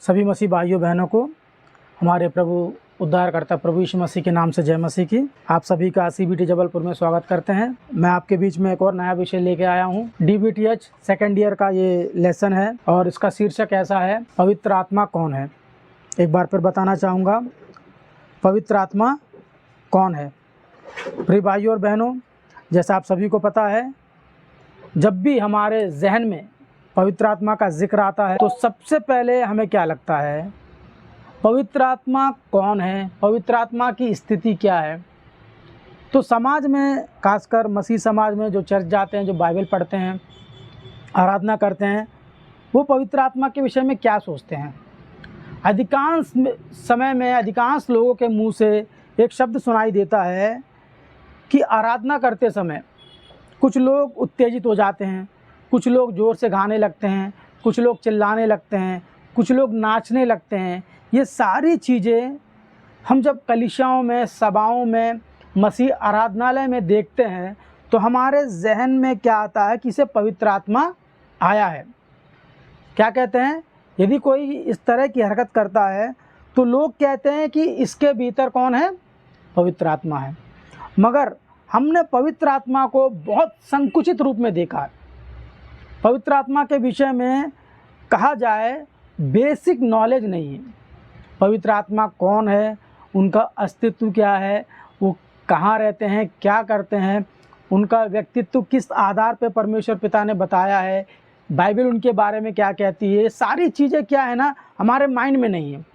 सभी मसीह भाइयों बहनों को हमारे प्रभु उद्धारकर्ता प्रभु यीशु मसीह के नाम से जय मसीह की। आप सभी का CBT जबलपुर में स्वागत करते हैं। मैं आपके बीच में एक और नया विषय लेके आया हूँ। DBTH सेकेंड ईयर का ये लेसन है और इसका शीर्षक ऐसा है, पवित्र आत्मा कौन है। एक बार फिर बताना चाहूँगा, पवित्र आत्मा कौन है। प्रिय भाइयों और बहनों, जैसा आप सभी को पता है, जब भी हमारे जहन में पवित्र आत्मा का जिक्र आता है तो सबसे पहले हमें क्या लगता है, पवित्र आत्मा कौन है, पवित्र आत्मा की स्थिति क्या है। तो समाज में, खासकर मसीह समाज में जो चर्च जाते हैं, जो बाइबल पढ़ते हैं, आराधना करते हैं, वो पवित्र आत्मा के विषय में क्या सोचते हैं। अधिकांश समय में अधिकांश लोगों के मुंह से एक शब्द सुनाई देता है कि आराधना करते समय कुछ लोग उत्तेजित हो जाते हैं, कुछ लोग ज़ोर से गाने लगते हैं, कुछ लोग चिल्लाने लगते हैं, कुछ लोग नाचने लगते हैं। ये सारी चीज़ें हम जब कलीसियाओं में, सभाओं में, मसीह आराधनालय में देखते हैं तो हमारे जहन में क्या आता है कि इसे पवित्र आत्मा आया है। क्या कहते हैं, यदि कोई इस तरह की हरकत करता है तो लोग कहते हैं कि इसके भीतर कौन है, पवित्र आत्मा है। मगर हमने पवित्र आत्मा को बहुत संकुचित रूप में देखा है। पवित्र आत्मा के विषय में कहा जाए बेसिक नॉलेज नहीं है। पवित्र आत्मा कौन है, उनका अस्तित्व क्या है, वो कहाँ रहते हैं, क्या करते हैं, उनका व्यक्तित्व किस आधार पर परमेश्वर पिता ने बताया है, बाइबल उनके बारे में क्या कहती है, सारी चीज़ें क्या है ना, हमारे माइंड में नहीं है।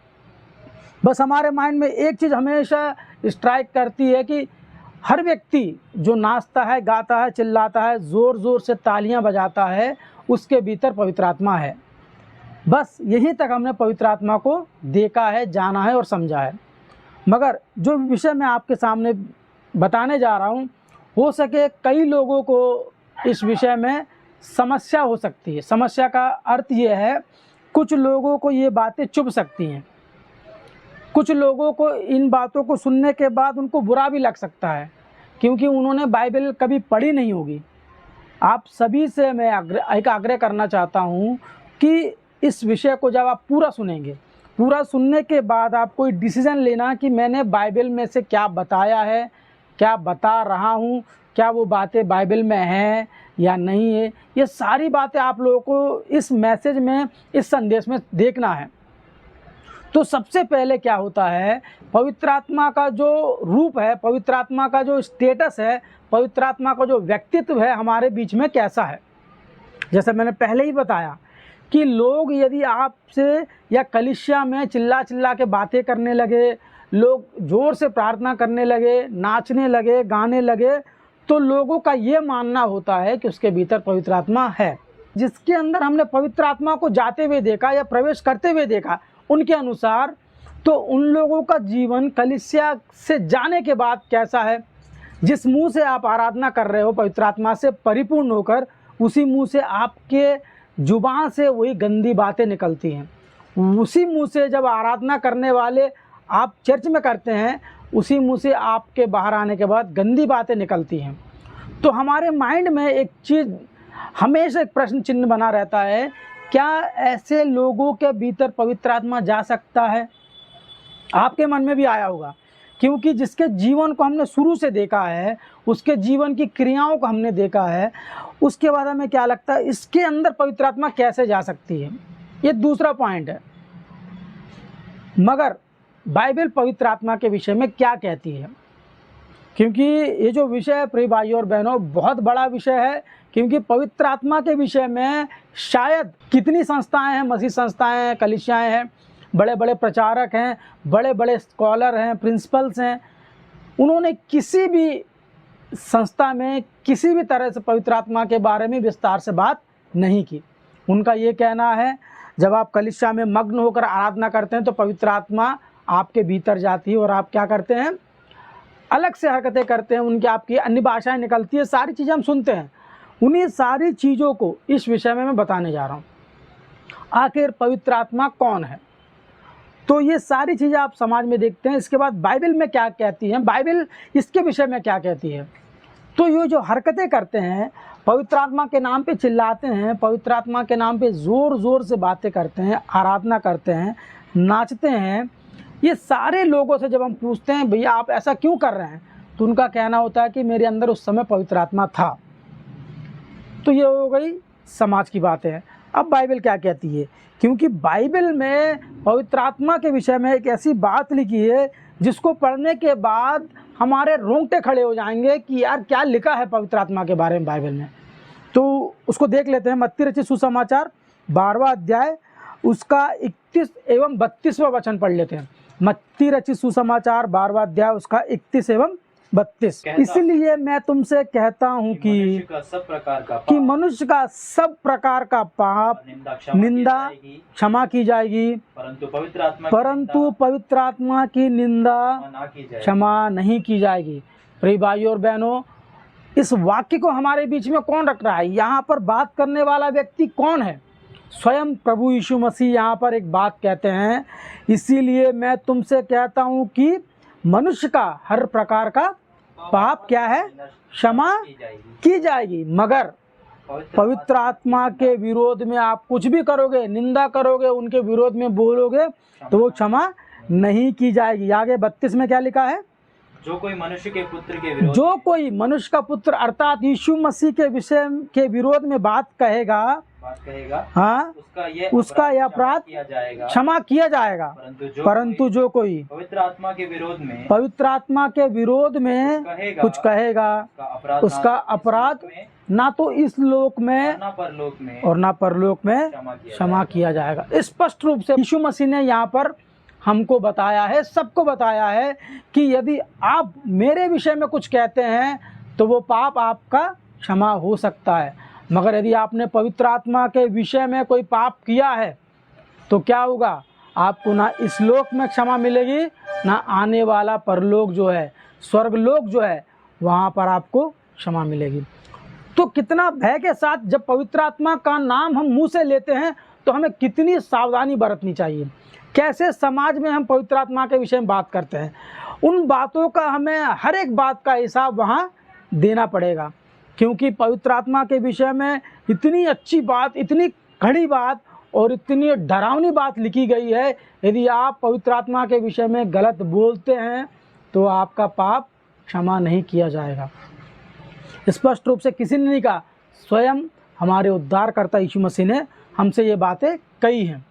बस हमारे माइंड में एक चीज़ हमेशा स्ट्राइक करती है कि हर व्यक्ति जो नाचता है, गाता है, चिल्लाता है, ज़ोर ज़ोर से तालियां बजाता है, उसके भीतर पवित्र आत्मा है। बस यहीं तक हमने पवित्र आत्मा को देखा है, जाना है और समझा है। मगर जो विषय मैं आपके सामने बताने जा रहा हूँ, हो सके कई लोगों को इस विषय में समस्या हो सकती है। समस्या का अर्थ ये है, कुछ लोगों को ये बातें चुभ सकती हैं, कुछ लोगों को इन बातों को सुनने के बाद उनको बुरा भी लग सकता है, क्योंकि उन्होंने बाइबल कभी पढ़ी नहीं होगी। आप सभी से मैं एक आग्रह करना चाहता हूँ कि इस विषय को जब आप पूरा सुनेंगे, पूरा सुनने के बाद आप कोई डिसीज़न लेना कि मैंने बाइबल में से क्या बताया है, क्या बता रहा हूँ, क्या वो बातें बाइबल में हैं या नहीं है। ये सारी बातें आप लोगों को इस मैसेज में, इस संदेश में देखना है। तो सबसे पहले क्या होता है, पवित्र आत्मा का जो रूप है, पवित्र आत्मा का जो स्टेटस है, पवित्र आत्मा का जो व्यक्तित्व है हमारे बीच में कैसा है। जैसे मैंने पहले ही बताया कि लोग यदि आपसे या कलीसिया में चिल्ला चिल्ला के बातें करने लगे, लोग ज़ोर से प्रार्थना करने लगे, नाचने लगे, गाने लगे, तो लोगों का ये मानना होता है कि उसके भीतर पवित्र आत्मा है। जिसके अंदर हमने पवित्र आत्मा को जाते हुए देखा या प्रवेश करते हुए देखा, उनके अनुसार तो उन लोगों का जीवन कलीसिया से जाने के बाद कैसा है। जिस मुंह से आप आराधना कर रहे हो पवित्र आत्मा से परिपूर्ण होकर, उसी मुंह से आपके जुबान से वही गंदी बातें निकलती हैं। उसी मुंह से जब आराधना करने वाले आप चर्च में करते हैं, उसी मुंह से आपके बाहर आने के बाद गंदी बातें निकलती हैं। तो हमारे माइंड में एक चीज़ हमेशा एक प्रश्न चिन्ह बना रहता है, क्या ऐसे लोगों के भीतर पवित्र आत्मा जा सकता है। आपके मन में भी आया होगा, क्योंकि जिसके जीवन को हमने शुरू से देखा है, उसके जीवन की क्रियाओं को हमने देखा है, उसके बाद हमें क्या लगता है, इसके अंदर पवित्र आत्मा कैसे जा सकती है। ये दूसरा पॉइंट है। मगर बाइबल पवित्र आत्मा के विषय में क्या कहती है, क्योंकि ये जो विषय है प्रिय भाइयों और बहनों, बहुत बड़ा विषय है। क्योंकि पवित्र आत्मा के विषय में शायद कितनी संस्थाएं हैं, मसीह संस्थाएं हैं, कलीसियाएं हैं, बड़े बड़े प्रचारक हैं, बड़े बड़े स्कॉलर हैं, प्रिंसिपल्स हैं, उन्होंने किसी भी संस्था में किसी भी तरह से पवित्र आत्मा के बारे में विस्तार से बात नहीं की। उनका ये कहना है, जब आप कलीसिया में मग्न होकर आराधना करते हैं तो पवित्र आत्मा आपके भीतर जाती है और आप क्या करते हैं, अलग से हरकतें करते हैं, उनकी आपकी अन्य भाषाएं निकलती है, सारी चीज़ें हम सुनते हैं। उन्हीं सारी चीज़ों को इस विषय में मैं बताने जा रहा हूँ। आखिर पवित्र आत्मा कौन है, तो ये सारी चीज़ें आप समाज में देखते हैं। इसके बाद बाइबल में क्या कहती है, बाइबल इसके विषय में क्या कहती है। तो ये जो हरकतें करते हैं पवित्र आत्मा के नाम पे चिल्लाते हैं, पवित्र आत्मा के नाम पे ज़ोर ज़ोर से बातें करते हैं, आराधना करते हैं, नाचते हैं, ये सारे लोगों से जब हम पूछते हैं भैया आप ऐसा क्यों कर रहे हैं, तो उनका कहना होता है कि मेरे अंदर उस समय पवित्र आत्मा था। तो ये हो गई समाज की बातें। अब बाइबल क्या कहती है, क्योंकि बाइबल में पवित्र आत्मा के विषय में एक ऐसी बात लिखी है जिसको पढ़ने के बाद हमारे रोंगटे खड़े हो जाएंगे कि यार क्या लिखा है पवित्र आत्मा के बारे में बाइबल में। तो उसको देख लेते हैं। मत्ती रचित सुसमाचार 12वां अध्याय उसका 31 एवं 32वां वचन पढ़ लेते हैं। मत्ती रचित सुसमाचार 12वां अध्याय उसका 31 एवं 32। इसलिए मैं तुमसे कहता हूँ कि मनुष्य का सब प्रकार का पाप निंदा क्षमा की जाएगी, परंतु पवित्र आत्मा की निंदा क्षमा नहीं की जाएगी। प्रिय भाइयों और बहनों, इस वाक्य को हमारे बीच में कौन रख रहा है? यहाँ पर बात करने वाला व्यक्ति कौन है? स्वयं प्रभु यीशु मसीह यहाँ पर एक बात कहते हैं, इसीलिए मैं तुमसे कहता हूँ कि मनुष्य का हर प्रकार का पाप क्या है, क्षमा की जाएगी, मगर पवित्र आत्मा के विरोध में आप कुछ भी करोगे, निंदा करोगे, उनके विरोध में बोलोगे तो वो क्षमा नहीं की जाएगी। आगे 32 में क्या लिखा है? जो कोई मनुष्य के पुत्र के विरोध, जो कोई मनुष्य का पुत्र अर्थात यीशु मसीह के विषय के विरोध में बात कहेगा हाँ, उसका यह अपराध क्षमा किया जाएगा, परंतु जो कोई पवित्र आत्मा के विरोध में कुछ कहेगा उसका अपराध ना तो इस लोक में और ना परलोक में क्षमा किया जाएगा। स्पष्ट रूप से यीशु मसीह ने यहाँ पर हमको बताया है, सबको बताया है कि यदि आप मेरे विषय में कुछ कहते हैं तो वो पाप आपका क्षमा हो सकता है, मगर यदि आपने पवित्र आत्मा के विषय में कोई पाप किया है तो क्या होगा? आपको ना इस लोक में क्षमा मिलेगी, ना आने वाला परलोक जो है, स्वर्गलोक जो है, वहाँ पर आपको क्षमा मिलेगी। तो कितना भय के साथ जब पवित्र आत्मा का नाम हम मुंह से लेते हैं तो हमें कितनी सावधानी बरतनी चाहिए। कैसे समाज में हम पवित्र आत्मा के विषय में बात करते हैं, उन बातों का हमें हर एक बात का हिसाब वहाँ देना पड़ेगा, क्योंकि पवित्र आत्मा के विषय में इतनी अच्छी बात, इतनी खड़ी बात और इतनी डरावनी बात लिखी गई है। यदि आप पवित्र आत्मा के विषय में गलत बोलते हैं तो आपका पाप क्षमा नहीं किया जाएगा। स्पष्ट रूप से किसी ने नहीं कहा, स्वयं हमारे उद्धारकर्ता यीशु मसीह ने हमसे ये बातें कही हैं।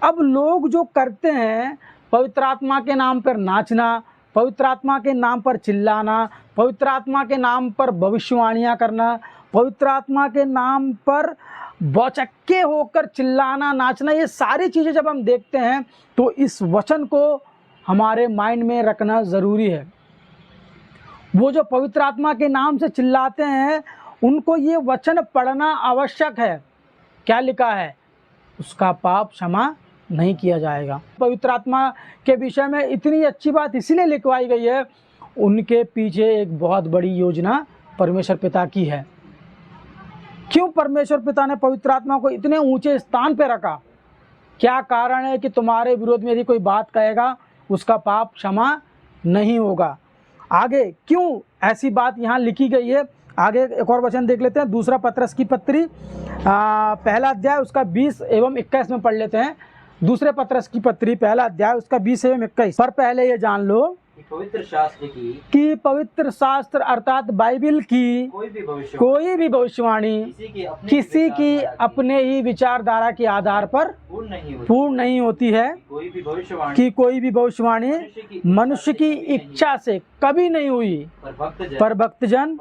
अब लोग जो करते हैं पवित्र आत्मा के नाम पर नाचना, पवित्र आत्मा के नाम पर चिल्लाना, पवित्र आत्मा के नाम पर भविष्यवाणियाँ करना, पवित्र आत्मा के नाम पर बौचक्के होकर चिल्लाना, नाचना, ये सारी चीज़ें जब हम देखते हैं तो इस वचन को हमारे माइंड में रखना ज़रूरी है। वो जो पवित्र आत्मा के नाम से चिल्लाते हैं उनको ये वचन पढ़ना आवश्यक है। क्या लिखा है? उसका पाप क्षमा नहीं किया जाएगा। पवित्र आत्मा के विषय में इतनी अच्छी बात इसलिए लिखवाई गई है, उनके पीछे एक बहुत बड़ी योजना परमेश्वर पिता की है। क्यों परमेश्वर पिता ने पवित्र आत्मा को इतने ऊंचे स्थान पे रखा? क्या कारण है कि तुम्हारे विरोध में यदि कोई बात कहेगा उसका पाप क्षमा नहीं होगा? आगे क्यों ऐसी बात यहाँ लिखी गई है? आगे एक और वचन देख लेते हैं। दूसरा पत्रस की पत्री पहला अध्याय उसका 20 एवं 21 में पढ़ लेते हैं। दूसरे पत्रस की पत्री पहला अध्याय उसका 20 एवं 21। पर पहले ये जान लो कि पवित्र शास्त्र अर्थात बाइबल की कोई भी भविष्यवाणी किसी की अपने ही विचारधारा के आधार पर पूर्ण नहीं होती है, कि कोई भी भविष्यवाणी मनुष्य की इच्छा से कभी नहीं हुई, पर भक्तजन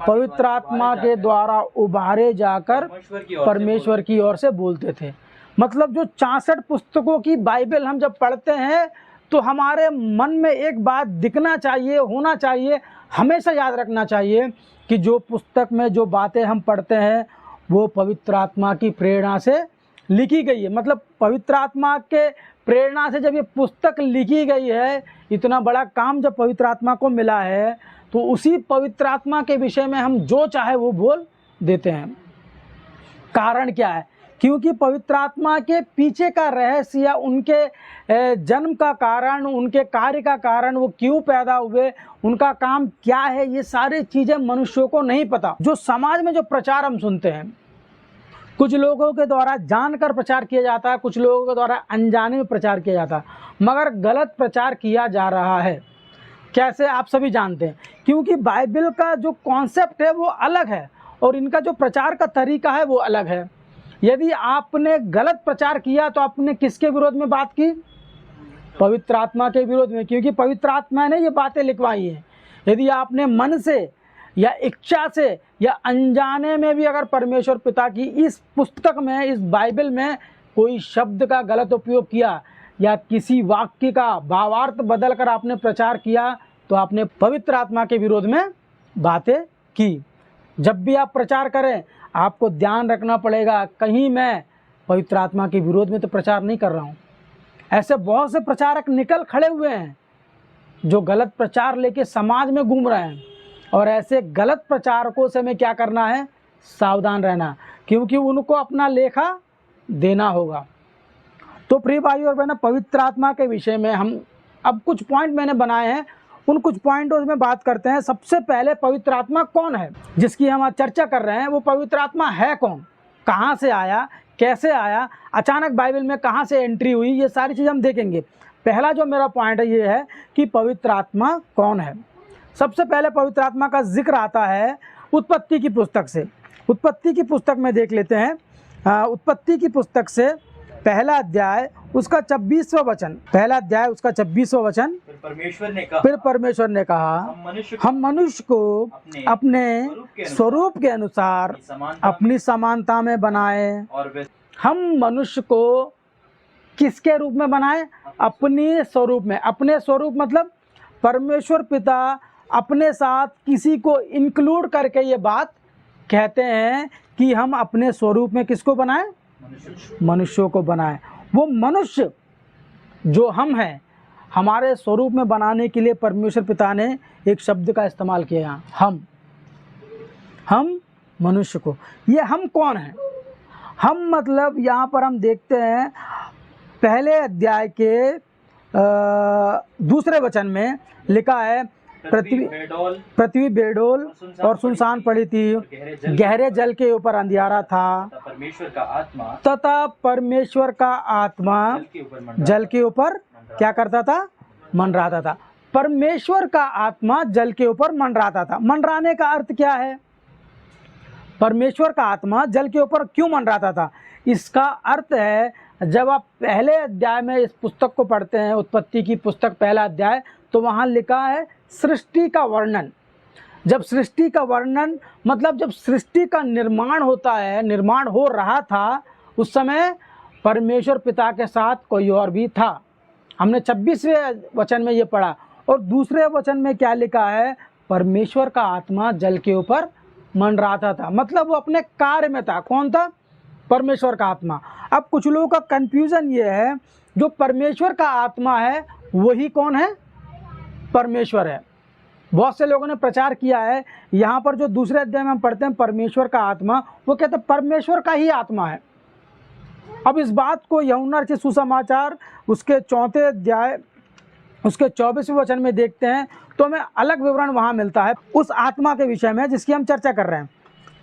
पवित्र आत्मा के द्वारा उभारे जाकर परमेश्वर की ओर से बोलते थे। मतलब जो 64 पुस्तकों की बाइबल हम जब पढ़ते हैं तो हमारे मन में एक बात दिखना चाहिए, होना चाहिए, हमेशा याद रखना चाहिए कि जो पुस्तक में जो बातें हम पढ़ते हैं वो पवित्र आत्मा की प्रेरणा से लिखी गई है। मतलब पवित्र आत्मा के प्रेरणा से जब ये पुस्तक लिखी गई है, इतना बड़ा काम जब पवित्र आत्मा को मिला है, तो उसी पवित्र आत्मा के विषय में हम जो चाहे वो बोल देते हैं। कारण क्या है? क्योंकि पवित्र आत्मा के पीछे का रहस्य या उनके जन्म का कारण, उनके कार्य का कारण, वो क्यों पैदा हुए, उनका काम क्या है, ये सारी चीज़ें मनुष्यों को नहीं पता। जो समाज में जो प्रचार हम सुनते हैं, कुछ लोगों के द्वारा जानकर प्रचार किया जाता है, कुछ लोगों के द्वारा अनजाने में प्रचार किया जाता है, मगर गलत प्रचार किया जा रहा है। कैसे, आप सभी जानते हैं, क्योंकि बाइबल का जो कॉन्सेप्ट है वो अलग है और इनका जो प्रचार का तरीका है वो अलग है। यदि आपने गलत प्रचार किया तो आपने किसके विरोध में बात की? पवित्र आत्मा के विरोध में, क्योंकि पवित्र आत्मा ने ये बातें लिखवाई हैं। यदि आपने मन से या इच्छा से या अनजाने में भी अगर परमेश्वर पिता की इस पुस्तक में, इस बाइबल में कोई शब्द का गलत उपयोग किया या किसी वाक्य का भावार्थ बदल कर आपने प्रचार किया, तो आपने पवित्र आत्मा के विरोध में बातें की। जब भी आप प्रचार करें, आपको ध्यान रखना पड़ेगा, कहीं मैं पवित्र आत्मा के विरोध में तो प्रचार नहीं कर रहा हूँ। ऐसे बहुत से प्रचारक निकल खड़े हुए हैं जो गलत प्रचार लेके समाज में घूम रहे हैं, और ऐसे गलत प्रचारकों से हमें क्या करना है? सावधान रहना, क्योंकि उनको अपना लेखा देना होगा। तो प्रिय भाइयों और बहनों, पवित्र आत्मा के विषय में हम अब कुछ पॉइंट मैंने बनाए हैं, उन कुछ पॉइंटों में बात करते हैं। सबसे पहले पवित्र आत्मा कौन है जिसकी हम आज चर्चा कर रहे हैं? वो पवित्र आत्मा है कौन, कहाँ से आया, कैसे आया, अचानक बाइबल में कहाँ से एंट्री हुई, ये सारी चीज़ हम देखेंगे। पहला जो मेरा पॉइंट है ये है कि पवित्र आत्मा कौन है। सबसे पहले पवित्र आत्मा का जिक्र आता है उत्पत्ति की पुस्तक से। उत्पत्ति की पुस्तक में देख लेते हैं। उत्पत्ति की पुस्तक से पहला अध्याय उसका 26वां वचन, पहला अध्याय उसका 26वां वचन। फिर परमेश्वर ने कहा हम मनुष्य को अपने स्वरूप के अनुसार अपनी समानता में बनाए। हम मनुष्य को किसके रूप में बनाए? अपने स्वरूप में। अपने स्वरूप मतलब परमेश्वर पिता अपने साथ किसी को इंक्लूड करके ये बात कहते हैं कि हम अपने स्वरूप में किसको बनाएं? मनुष्यों को बनाएं। वो मनुष्य जो हम हैं, हमारे स्वरूप में बनाने के लिए परमेश्वर पिता ने एक शब्द का इस्तेमाल किया यहाँ, हम मनुष्य को। ये हम कौन है? हम मतलब यहाँ पर हम देखते हैं पहले अध्याय के दूसरे वचन में लिखा है, पृथ्वी बेडोल और सुनसान पड़ी थी, गहरे जल के ऊपर अंधियारा था, तथा परमेश्वर का आत्मा जल के ऊपर क्या करता था? मंडराता था। परमेश्वर का आत्मा जल के ऊपर मंडराता था। मंडराने का अर्थ क्या है? परमेश्वर का आत्मा जल के ऊपर क्यों मंडराता था? इसका अर्थ है, जब आप पहले अध्याय में इस पुस्तक को पढ़ते हैं, उत्पत्ति की पुस्तक पहला अध्याय, तो वहाँ लिखा है सृष्टि का वर्णन। जब सृष्टि का वर्णन मतलब जब सृष्टि का निर्माण होता है, निर्माण हो रहा था, उस समय परमेश्वर पिता के साथ कोई और भी था। हमने 26वें वचन में ये पढ़ा। और दूसरे वचन में क्या लिखा है? परमेश्वर का आत्मा जल के ऊपर मंडराता था, मतलब वो अपने कार्य में था। कौन था? परमेश्वर का आत्मा। अब कुछ लोगों का कंफ्यूजन ये है, जो परमेश्वर का आत्मा है वही कौन है? परमेश्वर है। बहुत से लोगों ने प्रचार किया है, यहाँ पर जो दूसरे अध्याय में हम पढ़ते हैं परमेश्वर का आत्मा, वो कहते हैं परमेश्वर का ही आत्मा है। अब इस बात को यूहन्ना रचित सुसमाचार उसके 4 अध्याय उसके 24वें वचन में देखते हैं, तो हमें अलग विवरण वहाँ मिलता है उस आत्मा के विषय में जिसकी हम चर्चा कर रहे हैं।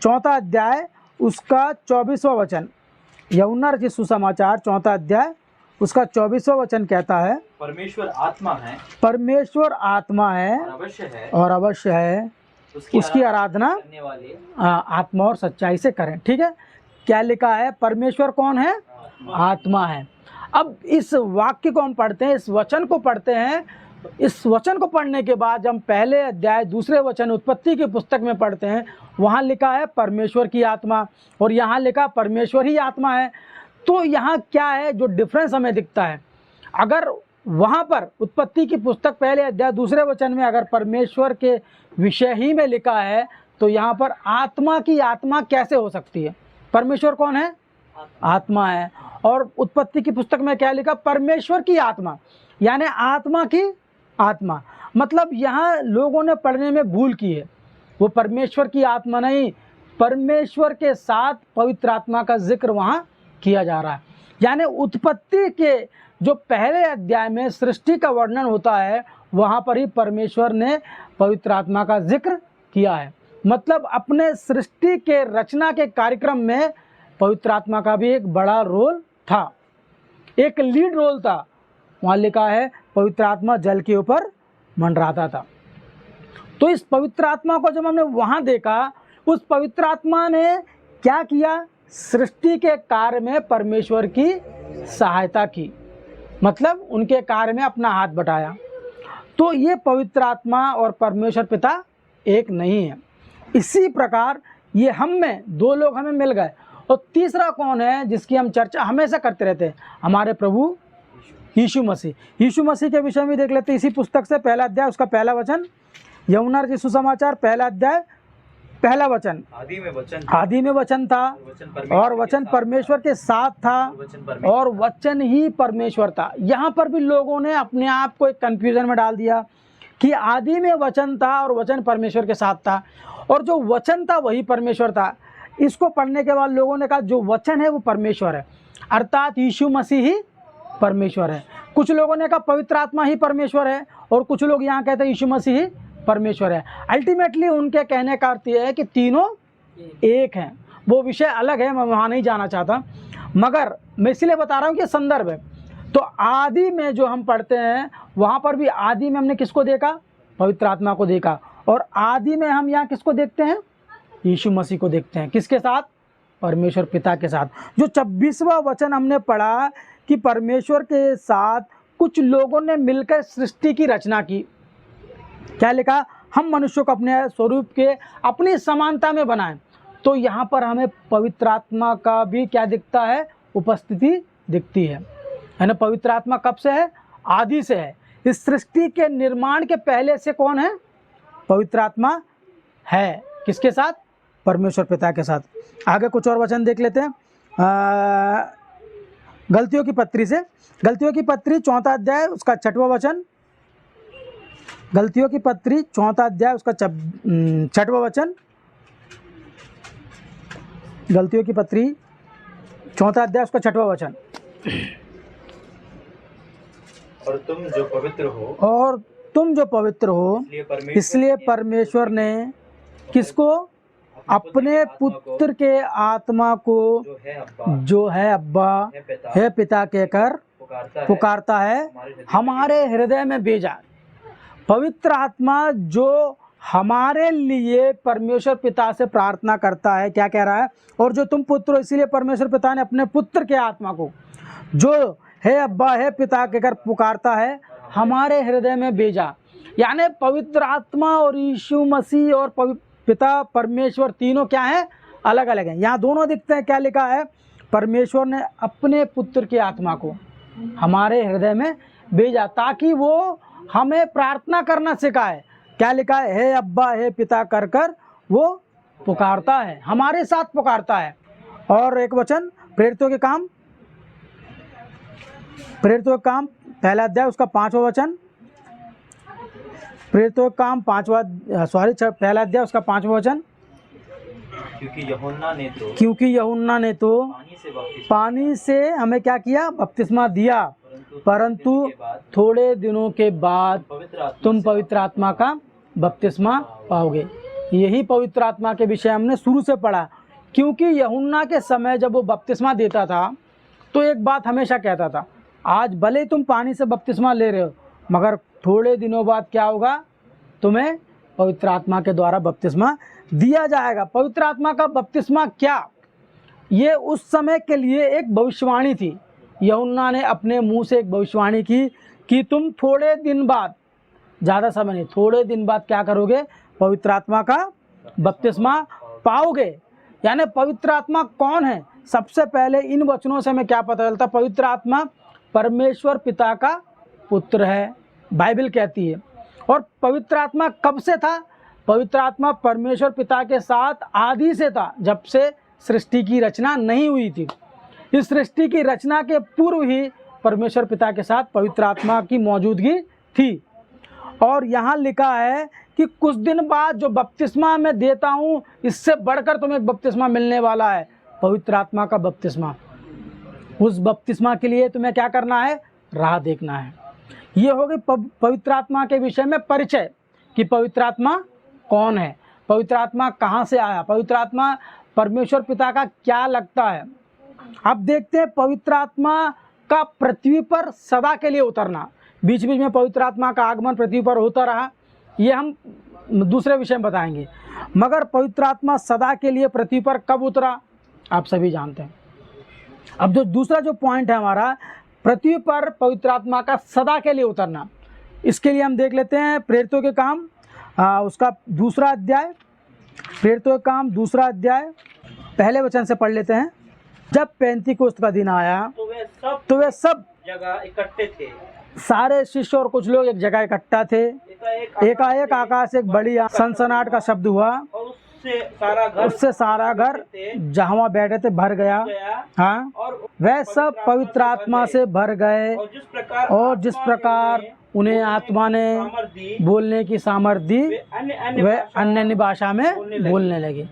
4 अध्याय उसका 24वां वचन, यूहन्ना रचित सुसमाचार 4 अध्याय उसका 24वां वचन कहता है, परमेश्वर आत्मा है, परमेश्वर आत्मा है और अवश्य है उसकी आराधना करने वाले आत्मा और सच्चाई से करें। ठीक है, क्या लिखा है? परमेश्वर कौन है? आत्मा है। अब इस वाक्य को हम पढ़ते हैं, इस वचन को पढ़ते हैं। इस वचन को पढ़ने के बाद हम पहले अध्याय दूसरे वचन उत्पत्ति की पुस्तक में पढ़ते हैं, वहाँ लिखा है परमेश्वर की आत्मा, और यहाँ लिखा परमेश्वर ही आत्मा है। तो यहाँ क्या है जो डिफरेंस हमें दिखता है? अगर वहाँ पर उत्पत्ति की पुस्तक पहले अध्याय दूसरे वचन में अगर परमेश्वर के विषय ही में लिखा है, तो यहाँ पर आत्मा की आत्मा कैसे हो सकती है? परमेश्वर कौन है? आत्मा है। और उत्पत्ति की पुस्तक में क्या लिखा? परमेश्वर की आत्मा, यानी आत्मा की आत्मा। मतलब यहाँ लोगों ने पढ़ने में भूल की है। वो परमेश्वर की आत्मा नहीं, परमेश्वर के साथ पवित्र आत्मा का जिक्र वहाँ किया जा रहा है। यानी उत्पत्ति के जो पहले अध्याय में सृष्टि का वर्णन होता है वहाँ पर ही परमेश्वर ने पवित्र आत्मा का जिक्र किया है। मतलब अपने सृष्टि के रचना के कार्यक्रम में पवित्र आत्मा का भी एक बड़ा रोल था, एक लीड रोल था। वहाँ लिखा है पवित्र आत्मा जल के ऊपर मंडराता था। तो इस पवित्र आत्मा को जब हमने वहाँ देखा, उस पवित्र आत्मा ने क्या किया? सृष्टि के कार्य में परमेश्वर की सहायता की, मतलब उनके कार्य में अपना हाथ बटाया। तो ये पवित्र आत्मा और परमेश्वर पिता एक नहीं है। इसी प्रकार ये हम में दो लोग हमें मिल गए। और तीसरा कौन है जिसकी हम चर्चा हमेशा करते रहते हैं? हमारे प्रभु यीशु मसीह। यीशु मसीह के विषय में देख लेते हैं इसी पुस्तक से, पहला अध्याय उसका पहला वचन, यूहन्ना रचित सुसमाचार पहला अध्याय पहला वचन। आदि में वचन था और वचन परमेश्वर के साथ था और वचन ही परमेश्वर था। यहाँ पर भी लोगों ने अपने आप को एक कन्फ्यूजन में डाल दिया कि आदि में वचन था और वचन परमेश्वर के साथ था, और जो वचन था वही परमेश्वर था। इसको पढ़ने के बाद लोगों ने कहा जो वचन है वो परमेश्वर है, अर्थात यीशु मसीह ही परमेश्वर है। कुछ लोगों ने कहा पवित्र आत्मा ही परमेश्वर है, और कुछ लोग यहाँ कहते हैं यीशु मसीह ही परमेश्वर है। अल्टीमेटली उनके कहने का अर्थ यह है कि तीनों एक हैं। वो विषय अलग है, मैं वहाँ नहीं जाना चाहता, मगर मैं इसलिए बता रहा हूँ कि संदर्भ है। तो आदि में जो हम पढ़ते हैं वहाँ पर भी आदि में हमने किसको देखा? पवित्र आत्मा को देखा। और आदि में हम यहाँ किसको देखते हैं? यीशु मसीह को देखते हैं। किसके साथ? परमेश्वर पिता के साथ। जो 26वां वचन हमने पढ़ा कि परमेश्वर के साथ कुछ लोगों ने मिलकर सृष्टि की रचना की। क्या लिखा? हम मनुष्यों को अपने स्वरूप के अपनी समानता में बनाएं। तो यहाँ पर हमें पवित्र आत्मा का भी क्या दिखता है? उपस्थिति दिखती है ना। पवित्र आत्मा कब से है? आदि से है। इस सृष्टि के निर्माण के पहले से कौन है? पवित्र आत्मा है। किसके साथ? परमेश्वर पिता के साथ। आगे कुछ और वचन देख लेते हैं गलतियों की पत्री से। गलतियों की पत्री 4वां अध्याय उसका 6वां वचन। गलतियों की पत्री 4वां अध्याय उसका 6वां वचन। गलतियों की पत्री 4वां अध्याय उसका 6वां वचन। और तुम जो पवित्र हो इसलिए परमेश्वर ने किसको? अपने पुत्र के आत्मा को जो है अब्बा है पिता कहकर पुकारता है हमारे हृदय में भेजा। पवित्र आत्मा जो हमारे लिए परमेश्वर पिता से प्रार्थना करता है, क्या कह रहा है? और जो तुम पुत्र हो इसलिए परमेश्वर पिता ने अपने पुत्र के आत्मा को जो है अब्बा है पिता कहकर पुकारता है हमारे हृदय में भेजा। यानी पवित्र आत्मा और यीशु मसीह और पिता परमेश्वर तीनों क्या हैं? अलग अलग हैं। यहाँ दोनों दिखते हैं। क्या लिखा है? परमेश्वर ने अपने पुत्र की आत्मा को हमारे हृदय में भेजा ताकि वो हमें प्रार्थना करना सिखाए। क्या लिखा है? हे अब्बा हे पिता कर कर वो पुकारता है, हमारे साथ पुकारता है। और एक वचन प्रेरितों के काम पहला अध्याय उसका 5वां वचन। प्रेरितों के काम पहला अध्याय उसका 5वां वचन। क्योंकि यूहन्ना ने तो पानी से हमें क्या किया? बपतिस्मा दिया, परंतु थोड़े दिनों के बाद तुम पवित्र आत्मा का बपतिस्मा पाओगे। यही पवित्र आत्मा के विषय हमने शुरू से पढ़ा। क्योंकि यूहन्ना के समय जब वो बपतिस्मा देता था तो एक बात हमेशा कहता था, आज भले तुम पानी से बपतिस्मा ले रहे हो मगर थोड़े दिनों बाद क्या होगा? तुम्हें पवित्र आत्मा के द्वारा बपतिस्मा दिया जाएगा। पवित्र आत्मा का बपतिस्मा क्या? ये उस समय के लिए एक भविष्यवाणी थी। यूहन्ना ने अपने मुंह से एक भविष्यवाणी की कि तुम थोड़े दिन बाद, ज़्यादा समय नहीं, थोड़े दिन बाद क्या करोगे? पवित्र आत्मा का बपतिस्मा पाओगे। यानी पवित्र आत्मा कौन है? सबसे पहले इन वचनों से हमें क्या पता चलता? पवित्र आत्मा परमेश्वर पिता का पुत्र है, बाइबल कहती है। और पवित्र आत्मा कब से था? पवित्र आत्मा परमेश्वर पिता के साथ आदि से था, जब से सृष्टि की रचना नहीं हुई थी। इस सृष्टि की रचना के पूर्व ही परमेश्वर पिता के साथ पवित्र आत्मा की मौजूदगी थी। और यहाँ लिखा है कि कुछ दिन बाद जो बपतिस्मा मैं देता हूँ इससे बढ़कर तुम्हें एक बपतिस्मा मिलने वाला है, पवित्र आत्मा का बपतिस्मा। उस बपतिस्मा के लिए तुम्हें क्या करना है, राह देखना है। ये हो गई पवित्र आत्मा के विषय में परिचय कि पवित्र आत्मा कौन है, पवित्र आत्मा कहाँ से आया, पवित्र आत्मा परमेश्वर पिता का क्या लगता है। अब देखते हैं पवित्र आत्मा का पृथ्वी पर सदा के लिए उतरना। बीच बीच में पवित्र आत्मा का आगमन पृथ्वी पर होता रहा, ये हम दूसरे विषय में बताएंगे। मगर पवित्र आत्मा सदा के लिए पृथ्वी पर कब उतरा, आप सभी जानते हैं। अब जो दूसरा जो पॉइंट है हमारा, पृथ्वी पर पवित्र आत्मा का सदा के लिए उतरना, इसके लिए हम देख लेते हैं प्रेरितों के काम उसका दूसरा अध्याय, प्रेरितों के काम दूसरा अध्याय पहले वचन से पढ़ लेते हैं। जब पेंतीकोस्त का दिन आया तो वे सब जगह इकट्ठे थे, सारे शिष्य और कुछ लोग एक जगह इकट्ठा थे। एकाएक आकाश एक बड़ी सनसनाहट का शब्द हुआ और उससे सारा घर जहाँ बैठे थे भर गया। हाँ, और वह सब पवित्र आत्मा से भर गए और जिस प्रकार उन्हें आत्मा ने बोलने की सामर्थ्य दी, वे अन्य भाषा में बोलने लगे।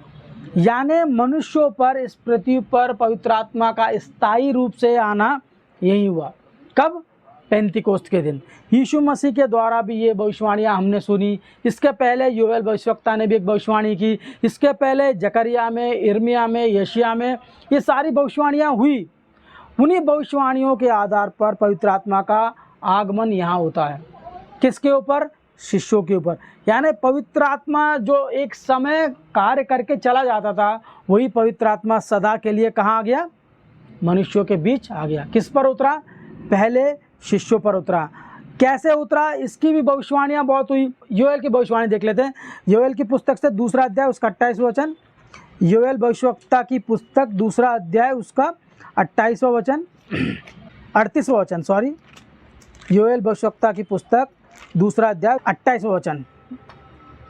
यानी मनुष्यों पर इस पृथ्वी पर पवित्र आत्मा का स्थायी रूप से आना यही हुआ। कब? पेंतीकोस्त के दिन। यीशु मसीह के द्वारा भी ये भविष्यवाणियाँ हमने सुनी। इसके पहले योएल भविष्यवक्ता ने भी एक भविष्यवाणी की, इसके पहले जकरिया में, इर्मिया में, यशिया में ये सारी भविष्यवाणियाँ हुई। उन्हीं भविष्यवाणियों के आधार पर पवित्र आत्मा का आगमन यहाँ होता है। किसके ऊपर? शिष्यों के ऊपर। यानी पवित्र आत्मा जो एक समय कार्य करके चला जाता था, वही पवित्र आत्मा सदा के लिए कहाँ आ गया? मनुष्यों के बीच आ गया। किस पर उतरा? पहले शिष्यों पर उतरा। कैसे उतरा? इसकी भी भविष्यवाणियाँ बहुत हुई। योएल की भविष्यवाणी देख लेते हैं। योएल की पुस्तक से दूसरा अध्याय उसका 28वां वचन। योएल भविष्यवक्ता की पुस्तक दूसरा अध्याय उसका 28वां वचन, 38वां वचन, सॉरी। योएल भविष्यवक्ता की पुस्तक दूसरा अध्याय 28वां वचन।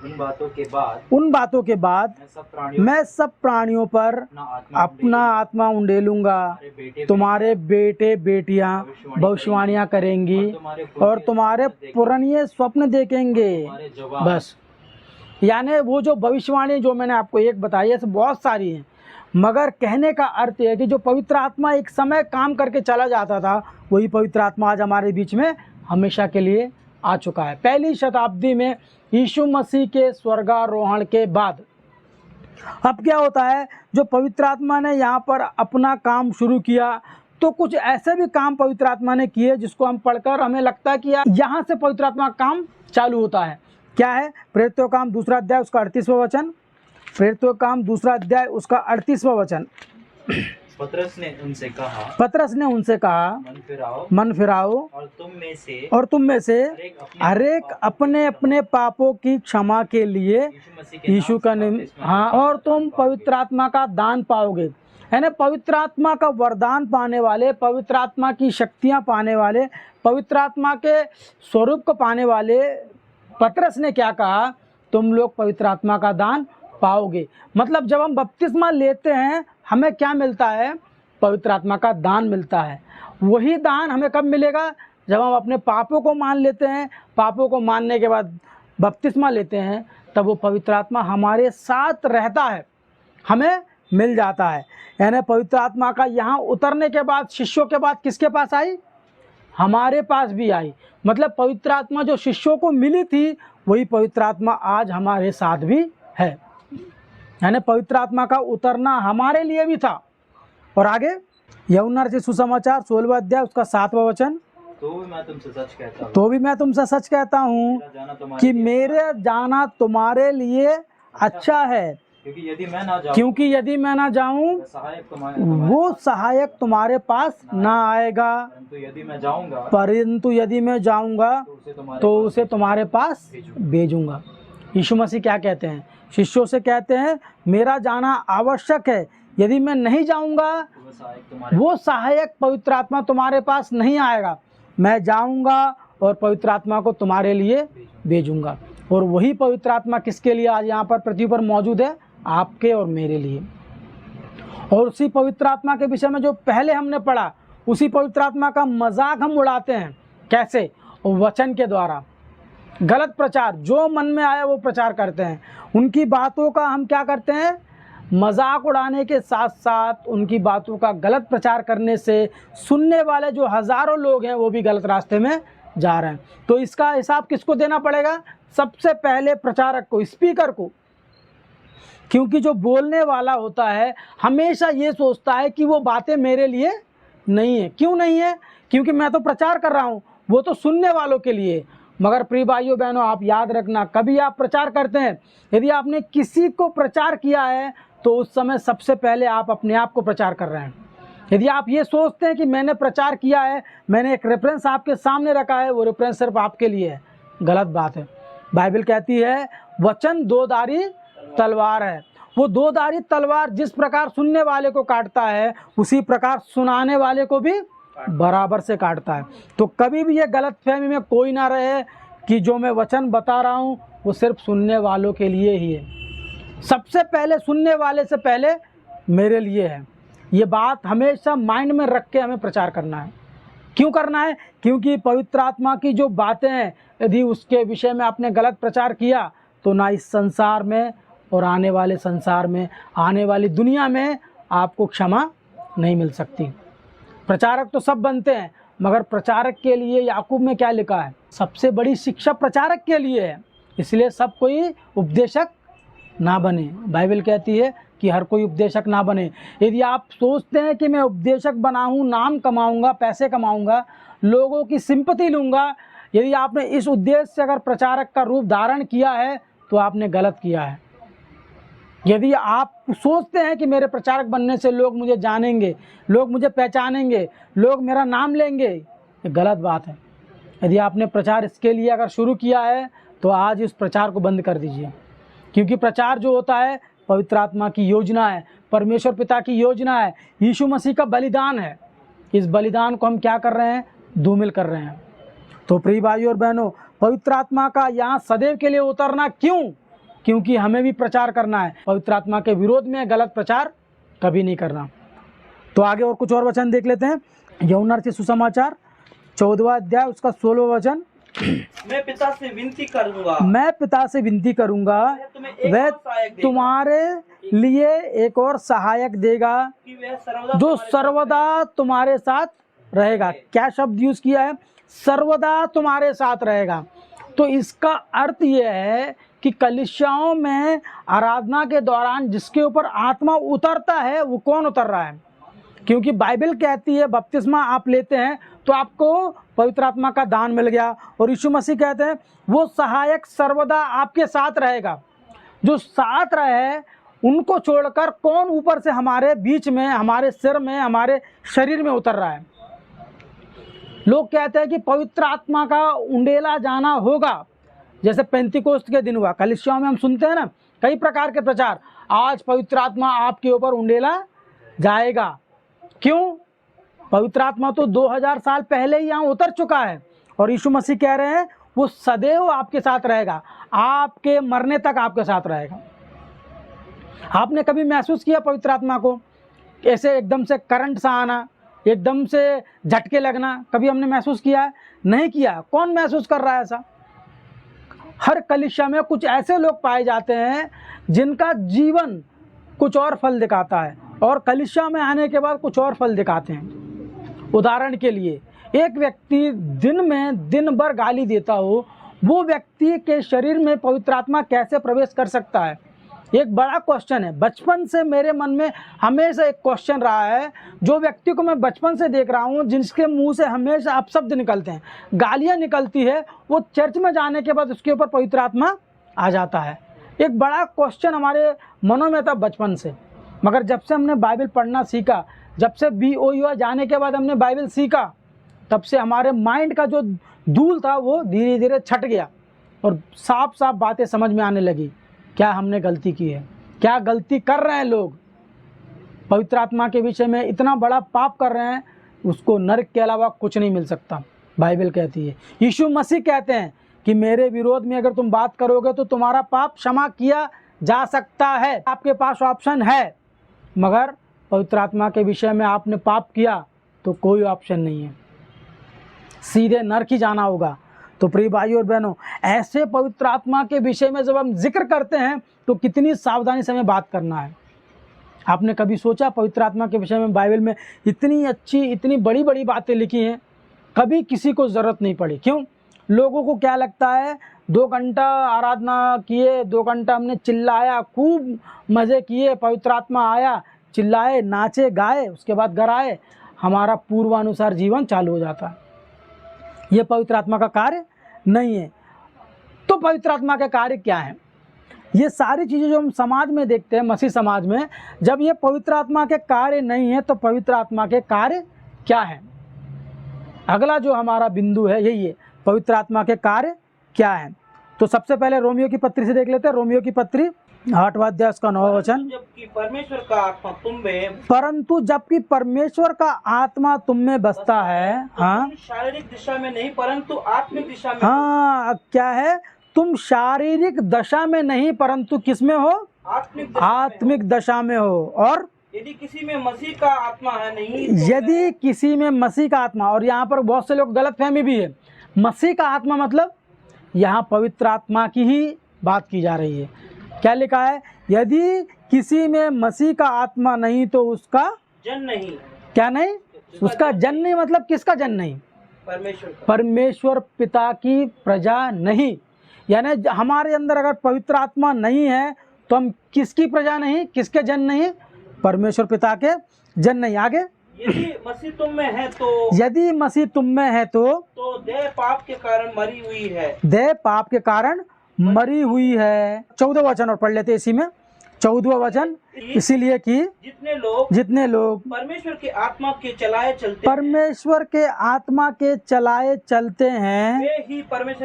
उन बातों के बाद मैं सब प्राणियों पर अपना आत्मा उंडेलूंगा। तुम्हारे बेटे बेटियां भविष्यवाणियां करेंगी और तुम्हारे पुराने स्वप्न देखेंगे। बस, यानी वो जो भविष्यवाणी जो मैंने आपको एक बताई है, ऐसे बहुत सारी हैं, मगर कहने का अर्थ है कि जो पवित्र आत्मा एक समय काम करके चला जाता था, वही पवित्र आत्मा आज हमारे बीच में हमेशा के लिए आ चुका है। पहली शताब्दी में यीशु मसीह के स्वर्गारोहण के बाद अब क्या होता है, जो पवित्र आत्मा ने यहाँ पर अपना काम शुरू किया, तो कुछ ऐसे भी काम पवित्र आत्मा ने किए जिसको हम पढ़कर हमें लगता है कि यार यहाँ से पवित्र आत्मा का काम चालू होता है। क्या है? प्रेरितों का काम दूसरा अध्याय उसका 38वां वचन। प्रेरितों का काम दूसरा अध्याय उसका 38वां वचन। पतरस ने उनसे कहा, मन फिराओ और तुम में से हर एक अपने अपने पापों की क्षमा के लिए यीशु का हाँ, और तुम पवित्र आत्मा का दान पाओगे। यानी पवित्र आत्मा का वरदान पाने वाले, पवित्र आत्मा की शक्तियाँ पाने वाले, पवित्र आत्मा के स्वरूप को पाने वाले पतरस ने क्या कहा? तुम लोग पवित्र आत्मा का दान पाओगे। मतलब जब हम बपतिस्मा लेते हैं, हमें क्या मिलता है? पवित्र आत्मा का दान मिलता है। वही दान हमें कब मिलेगा? जब हम अपने पापों को मान लेते हैं। पापों को मानने के बाद बपतिस्मा लेते हैं, तब वो पवित्र आत्मा हमारे साथ रहता है, हमें मिल जाता है। यानी पवित्र आत्मा का यहाँ उतरने के बाद शिष्यों के बाद किसके पास आई? हमारे पास भी आई। मतलब पवित्र आत्मा जो शिष्यों को मिली थी, वही पवित्र आत्मा आज हमारे साथ भी है। यानी पवित्र आत्मा का उतरना हमारे लिए भी था। और आगे यूहन्ना रचित सुसमाचार 16वां अध्याय उसका 7वां वचन। तो भी मैं तुमसे सच कहता हूँ कि मेरे जाना तुम्हारे लिए अच्छा है, क्योंकि यदि मैं ना जाऊँ वो सहायक तुम्हारे पास ना आएगा, परंतु यदि मैं जाऊँगा तो उसे तुम्हारे पास भेजूँगा। यीशु मसीह क्या कहते हैं? शिष्यों से कहते हैं मेरा जाना आवश्यक है, यदि मैं नहीं जाऊंगा वो सहायक पवित्र आत्मा तुम्हारे पास नहीं आएगा। मैं जाऊंगा और पवित्र आत्मा को तुम्हारे लिए भेजूंगा। और वही पवित्र आत्मा किसके लिए आज यहाँ पर पृथ्वी पर मौजूद है? आपके और मेरे लिए। और उसी पवित्र आत्मा के विषय में जो पहले हमने पढ़ा, उसी पवित्र आत्मा का मजाक हम उड़ाते हैं। कैसे? वचन के द्वारा। गलत प्रचार, जो मन में आया वो प्रचार करते हैं। उनकी बातों का हम क्या करते हैं? मजाक उड़ाने के साथ साथ उनकी बातों का गलत प्रचार करने से सुनने वाले जो हज़ारों लोग हैं वो भी गलत रास्ते में जा रहे हैं। तो इसका हिसाब किसको देना पड़ेगा? सबसे पहले प्रचारक को, स्पीकर को। क्योंकि जो बोलने वाला होता है हमेशा ये सोचता है कि वो बातें मेरे लिए नहीं है। क्यों नहीं है? क्योंकि मैं तो प्रचार कर रहा हूँ, वो तो सुनने वालों के लिए। मगर प्रिय भाइयों बहनों, आप याद रखना, कभी आप प्रचार करते हैं, यदि आपने किसी को प्रचार किया है तो उस समय सबसे पहले आप अपने आप को प्रचार कर रहे हैं। यदि आप ये सोचते हैं कि मैंने प्रचार किया है, मैंने एक रेफरेंस आपके सामने रखा है, वो रेफरेंस सिर्फ आपके लिए है, गलत बात है। बाइबल कहती है वचन दोधारी तलवार है। वो दोधारी तलवार जिस प्रकार सुनने वाले को काटता है उसी प्रकार सुनाने वाले को भी बराबर से काटता है। तो कभी भी ये गलतफहमी में कोई ना रहे कि जो मैं वचन बता रहा हूँ वो सिर्फ सुनने वालों के लिए ही है। सबसे पहले सुनने वाले से पहले मेरे लिए है। ये बात हमेशा माइंड में रख के हमें प्रचार करना है। क्यों करना है? क्योंकि पवित्र आत्मा की जो बातें हैं, यदि उसके विषय में आपने गलत प्रचार किया तो ना इस संसार में और आने वाले संसार में, आने वाली दुनिया में आपको क्षमा नहीं मिल सकती। प्रचारक तो सब बनते हैं, मगर प्रचारक के लिए याकूब में क्या लिखा है? सबसे बड़ी शिक्षा प्रचारक के लिए है। इसलिए सब कोई उपदेशक ना बने। बाइबल कहती है कि हर कोई उपदेशक ना बने। यदि आप सोचते हैं कि मैं उपदेशक बना हूँ, नाम कमाऊँगा, पैसे कमाऊँगा, लोगों की सिंपैथी लूँगा, यदि आपने इस उद्देश्य से अगर प्रचारक का रूप धारण किया है तो आपने गलत किया है। यदि आप सोचते हैं कि मेरे प्रचारक बनने से लोग मुझे जानेंगे, लोग मुझे पहचानेंगे, लोग मेरा नाम लेंगे, ये गलत बात है। यदि आपने प्रचार इसके लिए अगर शुरू किया है तो आज इस प्रचार को बंद कर दीजिए। क्योंकि प्रचार जो होता है पवित्र आत्मा की योजना है, परमेश्वर पिता की योजना है, यीशु मसीह का बलिदान है। इस बलिदान को हम क्या कर रहे हैं? धूमिल कर रहे हैं। तो प्रिय भाइयों और बहनों, पवित्र आत्मा का यहाँ सदैव के लिए उतरना क्यों? क्योंकि हमें भी प्रचार करना है। पवित्र आत्मा के विरोध में गलत प्रचार कभी नहीं करना। तो आगे और कुछ और वचन देख लेते हैं। यूहन्ना रचित सुसमाचार 14वां अध्याय उसका 16वां वचन। मैं पिता से विनती करूंगा, मैं पिता से विनती करूंगा, वह तुम्हारे लिए एक और सहायक देगा कि वह जो सर्वदा तुम्हारे साथ रहेगा। क्या शब्द यूज किया है? सर्वदा तुम्हारे साथ रहेगा। तो इसका अर्थ यह है कि कलीसियाओं में आराधना के दौरान जिसके ऊपर आत्मा उतरता है वो कौन उतर रहा है? क्योंकि बाइबल कहती है बपतिस्मा आप लेते हैं तो आपको पवित्र आत्मा का दान मिल गया, और यीशु मसीह कहते हैं वो सहायक सर्वदा आपके साथ रहेगा। जो साथ रहे उनको छोड़कर कौन ऊपर से हमारे बीच में, हमारे सिर में, हमारे शरीर में उतर रहा है? लोग कहते हैं कि पवित्र आत्मा का उंडेला जाना होगा, जैसे पेंतीकोस्त के दिन हुआ। कलीसियाओं में हम सुनते हैं ना कई प्रकार के प्रचार, आज पवित्र आत्मा आपके ऊपर उंडेला जाएगा। क्यों? पवित्र आत्मा तो 2000 साल पहले ही यहाँ उतर चुका है, और यीशु मसीह कह रहे हैं वो सदैव आपके साथ रहेगा, आपके मरने तक आपके साथ रहेगा। आपने कभी महसूस किया पवित्र आत्मा को ऐसे एकदम से करंट सा आना, एकदम से झटके लगना? कभी हमने महसूस किया है? नहीं किया। कौन महसूस कर रहा है ऐसा? हर कलीसिया में कुछ ऐसे लोग पाए जाते हैं जिनका जीवन कुछ और फल दिखाता है, और कलीसिया में आने के बाद कुछ और फल दिखाते हैं। उदाहरण के लिए, एक व्यक्ति दिन में दिन भर गाली देता हो, वो व्यक्ति के शरीर में पवित्र आत्मा कैसे प्रवेश कर सकता है? एक बड़ा क्वेश्चन है। बचपन से मेरे मन में हमेशा एक क्वेश्चन रहा है। जो व्यक्ति को मैं बचपन से देख रहा हूँ, जिसके मुंह से हमेशा अपशब्द निकलते हैं, गालियाँ निकलती है, वो चर्च में जाने के बाद उसके ऊपर पवित्र आत्मा आ जाता है। एक बड़ा क्वेश्चन हमारे मनों में था बचपन से। मगर जब से हमने बाइबल पढ़ना सीखा, जब से BOUI जाने के बाद हमने बाइबल सीखा, तब से हमारे माइंड का जो धूल था वो धीरे धीरे छट गया, और साफ साफ बातें समझ में आने लगी। क्या हमने गलती की है? क्या गलती कर रहे हैं लोग? पवित्र आत्मा के विषय में इतना बड़ा पाप कर रहे हैं, उसको नरक के अलावा कुछ नहीं मिल सकता। बाइबल कहती है, यीशु मसीह कहते हैं कि मेरे विरोध में अगर तुम बात करोगे तो तुम्हारा पाप क्षमा किया जा सकता है। आपके पास ऑप्शन है, मगर पवित्र आत्मा के विषय में आपने पाप किया तो कोई ऑप्शन नहीं है, सीधे नरक ही जाना होगा। तो प्रिय भाइयों और बहनों, ऐसे पवित्र आत्मा के विषय में जब हम जिक्र करते हैं तो कितनी सावधानी से हमें बात करना है। आपने कभी सोचा पवित्र आत्मा के विषय में बाइबल में इतनी अच्छी इतनी बड़ी बड़ी बातें लिखी हैं, कभी किसी को ज़रूरत नहीं पड़ी। क्यों? लोगों को क्या लगता है 2 घंटा आराधना किए, 2 घंटा हमने चिल्लाया, खूब मज़े किए, पवित्र आत्मा आया, चिल्लाए, नाचे, गाए, उसके बाद घर आए, हमारा पूर्वानुसार जीवन चालू हो जाता। ये पवित्र आत्मा का कार्य नहीं है। तो पवित्र आत्मा के कार्य क्या हैं? ये सारी चीज़ें जो हम समाज में देखते हैं, मसीह समाज में, जब ये पवित्र आत्मा के कार्य नहीं है तो पवित्र आत्मा के कार्य क्या है? अगला जो हमारा बिंदु है यही है, पवित्र आत्मा के कार्य क्या है। तो सबसे पहले रोमियो की पत्री से देख लेते हैं। रोमियो की पत्री 8वां अध्याय उसका 9वां वचन। जबकि परमेश्वर का आत्मा तुम में, परंतु जबकि परमेश्वर का आत्मा तुम में बसता है, हाँ, तुम शारीरिक दिशा में नहीं परंतु आत्मिक दिशा में हाँ, क्या है? तुम शारीरिक दशा में नहीं परंतु किस में हो? आत्मिक दशा में हो। और यदि किसी में मसीह का आत्मा है नहीं, यदि किसी में मसीह का आत्मा, और यहाँ पर बहुत से लोग गलतफहमी भी है, मसीह का आत्मा मतलब यहाँ पवित्र आत्मा की ही बात की जा रही है। क्या लिखा है? यदि किसी में मसीह का आत्मा नहीं तो उसका जन नहीं। क्या नहीं? उसका जन नहीं मतलब किसका जन नहीं? परमेश्वर का। परमेश्वर पिता की प्रजा नहीं। यानी हमारे अंदर अगर पवित्र आत्मा नहीं है तो हम किसकी प्रजा नहीं, किसके जन नहीं? परमेश्वर पिता के जन नहीं। आगे, यदि मसीह तुम में है तो, यदि मसीह तुम में है तो देह पाप के कारण मरी हुई है। देह पाप के कारण मरी हुई है। 14वां वचन और पढ़ लेते इसी में। 14वां वचन, इसीलिए कि जितने लोग परमेश्वर के आत्मा के चलाए चलते परमेश्वर के आत्मा के चलाए चलते हैं,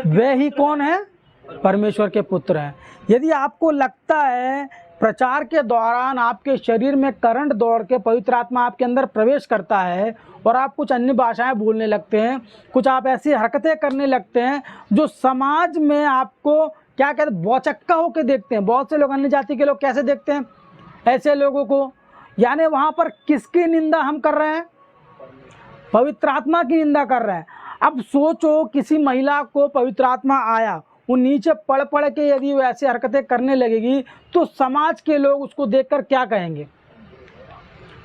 वे ही कौन है? परमेश्वर के पुत्र हैं। यदि आपको लगता है प्रचार के दौरान आपके शरीर में करंट दौड़ के पवित्र आत्मा आपके अंदर प्रवेश करता है और आप कुछ अन्य भाषाएं बोलने लगते हैं, कुछ आप ऐसी हरकतें करने लगते हैं जो समाज में आपको क्या कहते हैं, बौचक्का होकर देखते हैं। बहुत से लोग, अन्य जाति के लोग कैसे देखते हैं ऐसे लोगों को? यानी वहाँ पर किसकी निंदा हम कर रहे हैं? पवित्र आत्मा की निंदा कर रहे हैं। अब सोचो किसी महिला को पवित्र आत्मा आया, वो नीचे पड़ पड़ के यदि वो ऐसी हरकतें करने लगेगी तो समाज के लोग उसको देखकर क्या कहेंगे?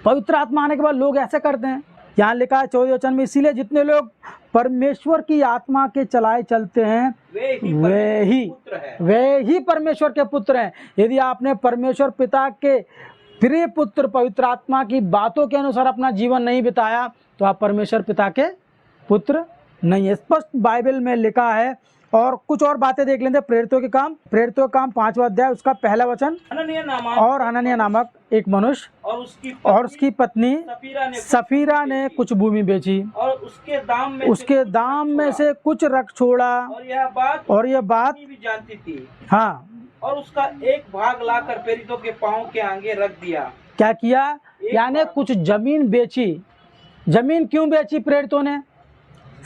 पवित्र आत्मा आने के बाद लोग ऐसे करते हैं। यहाँ लिखा है 14वें वचन में, इसीलिए जितने लोग परमेश्वर की आत्मा के चलाए चलते हैं वे ही परमेश्वर के पुत्र हैं। यदि आपने परमेश्वर पिता के प्रिय पुत्र पवित्र आत्मा की बातों के अनुसार अपना जीवन नहीं बिताया तो आप परमेश्वर पिता के पुत्र नहीं है। स्पष्ट बाइबल में लिखा है। और कुछ और बातें देख लेते हैं। प्रेरितों के काम 5वां अध्याय उसका 1 वचन। और हनन्याह नामक एक मनुष्य और उसकी पत्नी सफीरा ने कुछ भूमि बेची और उसके दाम में से कुछ रख छोड़ा, और यह बात भी जानती थी। हाँ, और उसका एक भाग लाकर प्रेरितों के पांव के आगे रख दिया। क्या किया? यानी कुछ जमीन बेची। जमीन क्यों बेची प्रेरितों ने?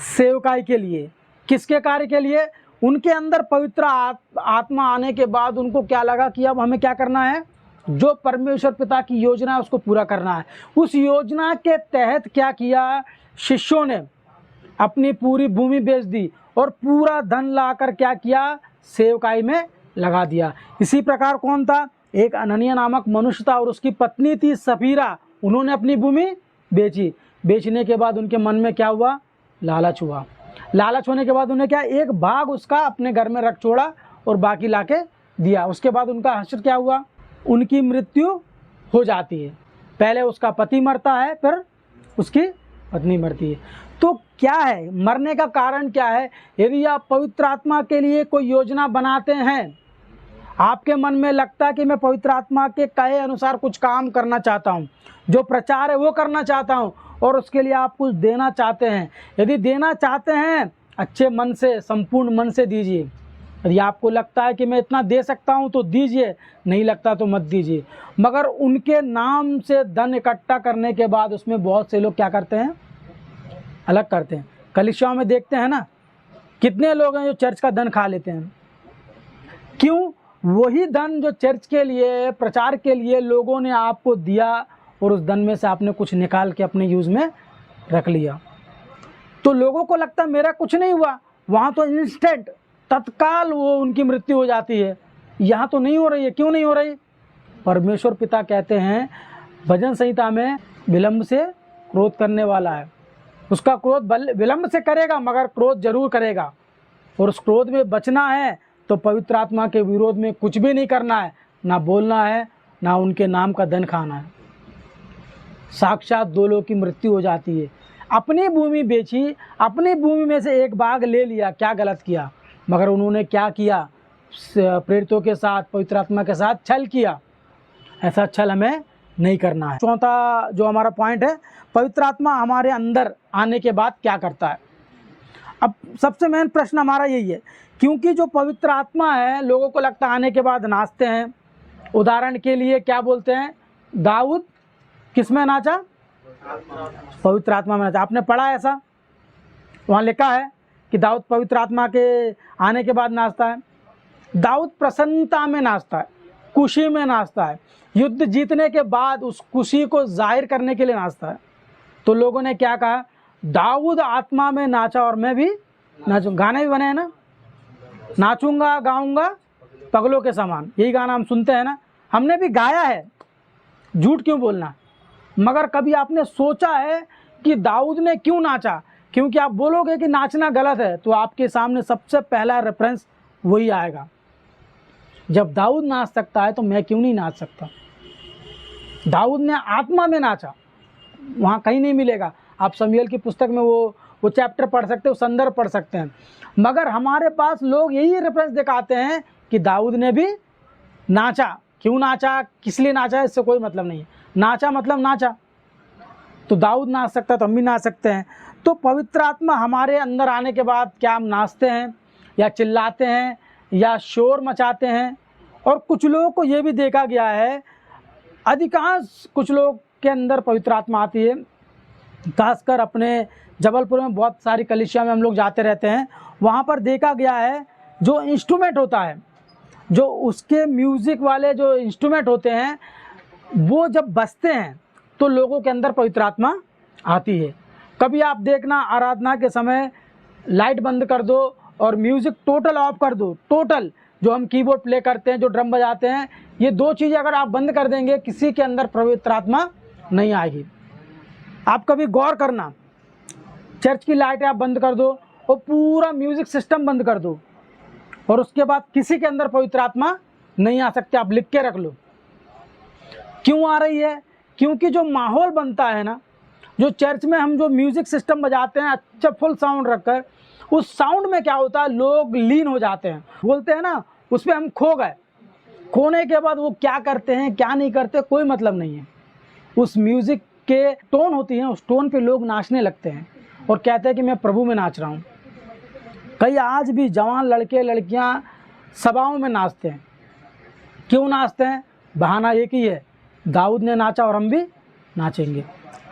सेवकाई के लिए। किसके कार्य के लिए? उनके अंदर पवित्र आत्मा आने के बाद उनको क्या लगा कि अब हमें क्या करना है? जो परमेश्वर पिता की योजना है उसको पूरा करना है। उस योजना के तहत क्या किया? शिष्यों ने अपनी पूरी भूमि बेच दी और पूरा धन लाकर क्या किया? सेवकाई में लगा दिया। इसी प्रकार कौन था? एक हनन्याह नामक मनुष्य था और उसकी पत्नी थी सफीरा। उन्होंने अपनी भूमि बेची। बेचने के बाद उनके मन में क्या हुआ? लालच हुआ। लालच होने के बाद उन्हें क्या? एक भाग उसका अपने घर में रख छोड़ा और बाकी लाके दिया। उसके बाद उनका हश्र क्या हुआ? उनकी मृत्यु हो जाती है। पहले उसका पति मरता है, फिर उसकी पत्नी मरती है। तो क्या है मरने का कारण? क्या है? यदि आप पवित्र आत्मा के लिए कोई योजना बनाते हैं, आपके मन में लगता है कि मैं पवित्र आत्मा के कहे अनुसार कुछ काम करना चाहता हूँ, जो प्रचार है वो करना चाहता हूँ, और उसके लिए आप कुछ देना चाहते हैं। यदि देना चाहते हैं अच्छे मन से, संपूर्ण मन से दीजिए। यदि आपको लगता है कि मैं इतना दे सकता हूं तो दीजिए, नहीं लगता तो मत दीजिए। मगर उनके नाम से धन इकट्ठा करने के बाद उसमें बहुत से लोग क्या करते हैं? अलग करते हैं। कलीसियाओं में देखते हैं ना, कितने लोग हैं जो चर्च का धन खा लेते हैं। क्यों? वही धन जो चर्च के लिए, प्रचार के लिए लोगों ने आपको दिया और उस धन में से आपने कुछ निकाल के अपने यूज़ में रख लिया। तो लोगों को लगता है मेरा कुछ नहीं हुआ। वहाँ तो इंस्टेंट, तत्काल वो उनकी मृत्यु हो जाती है। यहाँ तो नहीं हो रही है। क्यों नहीं हो रही? परमेश्वर पिता कहते हैं भजन संहिता में विलंब से क्रोध करने वाला है, उसका क्रोध विलंब से करेगा मगर क्रोध जरूर करेगा, और उस क्रोध में बचना है तो पवित्र आत्मा के विरोध में कुछ भी नहीं करना है, ना बोलना है ना उनके नाम का धन खाना है। साक्षात दो लोगों की मृत्यु हो जाती है। अपनी भूमि बेची, अपनी भूमि में से एक भाग ले लिया, क्या गलत किया, मगर उन्होंने क्या किया, प्रेरितों के साथ पवित्र आत्मा के साथ छल किया। ऐसा छल हमें नहीं करना है। चौथा जो हमारा पॉइंट है, पवित्र आत्मा हमारे अंदर आने के बाद क्या करता है। अब सबसे मेन प्रश्न हमारा यही है, क्योंकि जो पवित्र आत्मा है लोगों को लगता है आने के बाद नाचते हैं। उदाहरण के लिए क्या बोलते हैं, दाऊद किस में नाचा, पवित्र आत्मा में नाचा। आपने पढ़ा ऐसा, वहाँ लिखा है कि दाऊद पवित्र आत्मा के आने के बाद नाचता है। दाऊद प्रसन्नता में नाचता है, खुशी में नाचता है, युद्ध जीतने के बाद उस खुशी को जाहिर करने के लिए नाचता है। तो लोगों ने क्या कहा, दाऊद आत्मा में नाचा और मैं भी नाचूं। गाने भी बने हैं ना, नाचूंगा गाऊंगा पगलों के समान, यही गाना हम सुनते हैं ना, हमने भी गाया है, झूठ क्यों बोलना। मगर कभी आपने सोचा है कि दाऊद ने क्यों नाचा? क्योंकि आप बोलोगे कि नाचना गलत है तो आपके सामने सबसे पहला रेफरेंस वही आएगा। जब दाऊद नाच सकता है तो मैं क्यों नहीं नाच सकता। दाऊद ने आत्मा में नाचा, वहाँ कहीं नहीं मिलेगा। आप शमूएल की पुस्तक में वो चैप्टर पढ़ सकते हो, संदर्भ पढ़ सकते हैं। मगर हमारे पास लोग यही रेफरेंस दिखाते हैं कि दाऊद ने भी नाचा। क्यों नाचा, किस लिए नाचा, इससे कोई मतलब नहीं है। नाचा मतलब नाचा, तो दाऊद नाच सकता तो हम भी नाच सकते हैं। तो पवित्र आत्मा हमारे अंदर आने के बाद क्या हम नाचते हैं या चिल्लाते हैं या शोर मचाते हैं? और कुछ लोगों को ये भी देखा गया है, अधिकांश कुछ लोग के अंदर पवित्र आत्मा आती है, खासकर अपने जबलपुर में बहुत सारी कलीसिया में हम लोग जाते रहते हैं। वहाँ पर देखा गया है जो इंस्ट्रूमेंट होता है, जो उसके म्यूज़िक वाले जो इंस्ट्रूमेंट होते हैं, वो जब बजते हैं तो लोगों के अंदर पवित्र आत्मा आती है। कभी आप देखना, आराधना के समय लाइट बंद कर दो और म्यूज़िक टोटल ऑफ कर दो, टोटल जो हम कीबोर्ड प्ले करते हैं, जो ड्रम बजाते हैं, ये दो चीज़ें अगर आप बंद कर देंगे, किसी के अंदर पवित्र आत्मा नहीं आएगी। आप कभी गौर करना, चर्च की लाइटें आप बंद कर दो और पूरा म्यूज़िक सिस्टम बंद कर दो और उसके बाद किसी के अंदर पवित्र आत्मा नहीं आ सकती। आप लिख के रख लो। क्यों आ रही है? क्योंकि जो माहौल बनता है ना, जो चर्च में हम जो म्यूज़िक सिस्टम बजाते हैं अच्छा फुल साउंड रखकर, उस साउंड में क्या होता है, लोग लीन हो जाते हैं, बोलते हैं ना, उसमें हम खो गए। खोने के बाद वो क्या करते हैं क्या नहीं करते कोई मतलब नहीं है। उस म्यूज़िक के टोन होती है, उस टोन पे लोग नाचने लगते हैं और कहते हैं कि मैं प्रभु में नाच रहा हूँ। कई आज भी जवान लड़के लड़कियाँ सभाओं में नाचते हैं। क्यों नाचते हैं? बहाना एक ही है, दाऊद ने नाचा और हम भी नाचेंगे।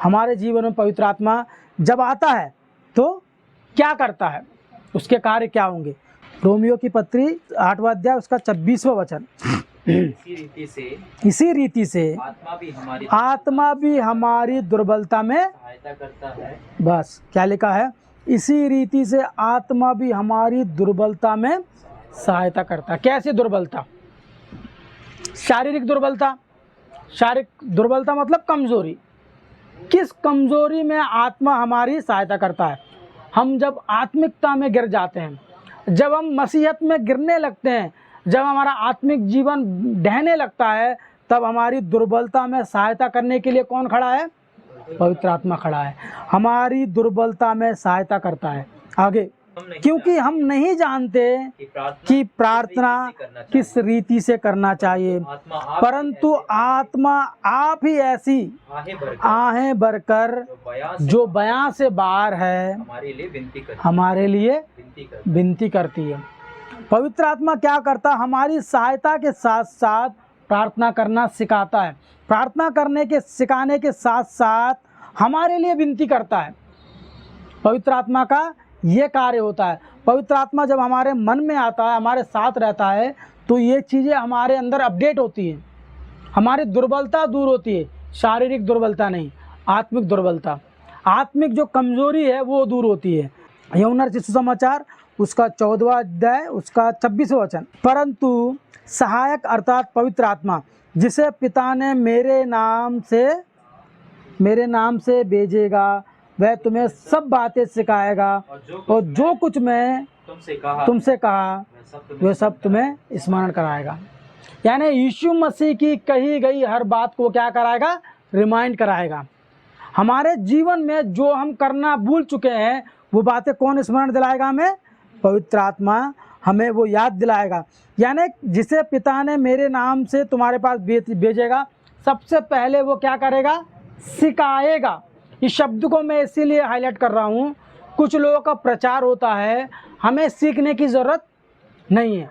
हमारे जीवन में पवित्र आत्मा जब आता है तो क्या करता है, उसके कार्य क्या होंगे? रोमियो की पत्री 8वां अध्याय उसका 26वां वचन, इसी रीति से आत्मा भी हमारी दुर्बलता में सहायता करता है। बस क्या लिखा है, इसी रीति से आत्मा भी हमारी दुर्बलता में सहायता करता है। कैसे दुर्बलता? शारीरिक दुर्बलता। शारीरिक दुर्बलता मतलब कमजोरी। किस कमजोरी में आत्मा हमारी सहायता करता है? हम जब आत्मिकता में गिर जाते हैं, जब हम मसीहत में गिरने लगते हैं, जब हमारा आत्मिक जीवन ढहने लगता है, तब हमारी दुर्बलता में सहायता करने के लिए कौन खड़ा है? पवित्र आत्मा खड़ा है। हमारी दुर्बलता में सहायता करता है। आगे, क्योंकि हम नहीं जानते कि प्रार्थना किस रीति से करना चाहिए, परंतु आत्मा आप ही ऐसी आहें भरकर जो बयां से बाहर है हमारे लिए विनती करती है। पवित्र आत्मा क्या करता? हमारी सहायता के साथ साथ प्रार्थना करना सिखाता है। प्रार्थना करने के सिखाने के साथ साथ हमारे लिए विनती करता है। पवित्र आत्मा का ये कार्य होता है। पवित्र आत्मा जब हमारे मन में आता है, हमारे साथ रहता है, तो ये चीज़ें हमारे अंदर अपडेट होती हैं, हमारी दुर्बलता दूर होती है। शारीरिक दुर्बलता नहीं, आत्मिक दुर्बलता, आत्मिक जो कमजोरी है वो दूर होती है। यूहन्ना रचित सुसमाचार उसका 14वां अध्याय उसका 26वां वचन, परंतु सहायक अर्थात पवित्र आत्मा जिसे पिता ने मेरे नाम से भेजेगा वह तुम्हें सब बातें सिखाएगा और जो कुछ मैं तुमसे कहा वह सब तुम्हें स्मरण कराएगा। यानी यीशु मसीह की कही गई हर बात को क्या कराएगा, रिमाइंड कराएगा। हमारे जीवन में जो हम करना भूल चुके हैं वो बातें कौन स्मरण दिलाएगा हमें, पवित्र आत्मा हमें वो याद दिलाएगा। यानी जिसे पिता ने मेरे नाम से तुम्हारे पास भेजेगा, सबसे पहले वो क्या करेगा, सिखाएगा। इस शब्द को मैं इसीलिए हाईलाइट कर रहा हूँ, कुछ लोगों का प्रचार होता है हमें सीखने की ज़रूरत नहीं है।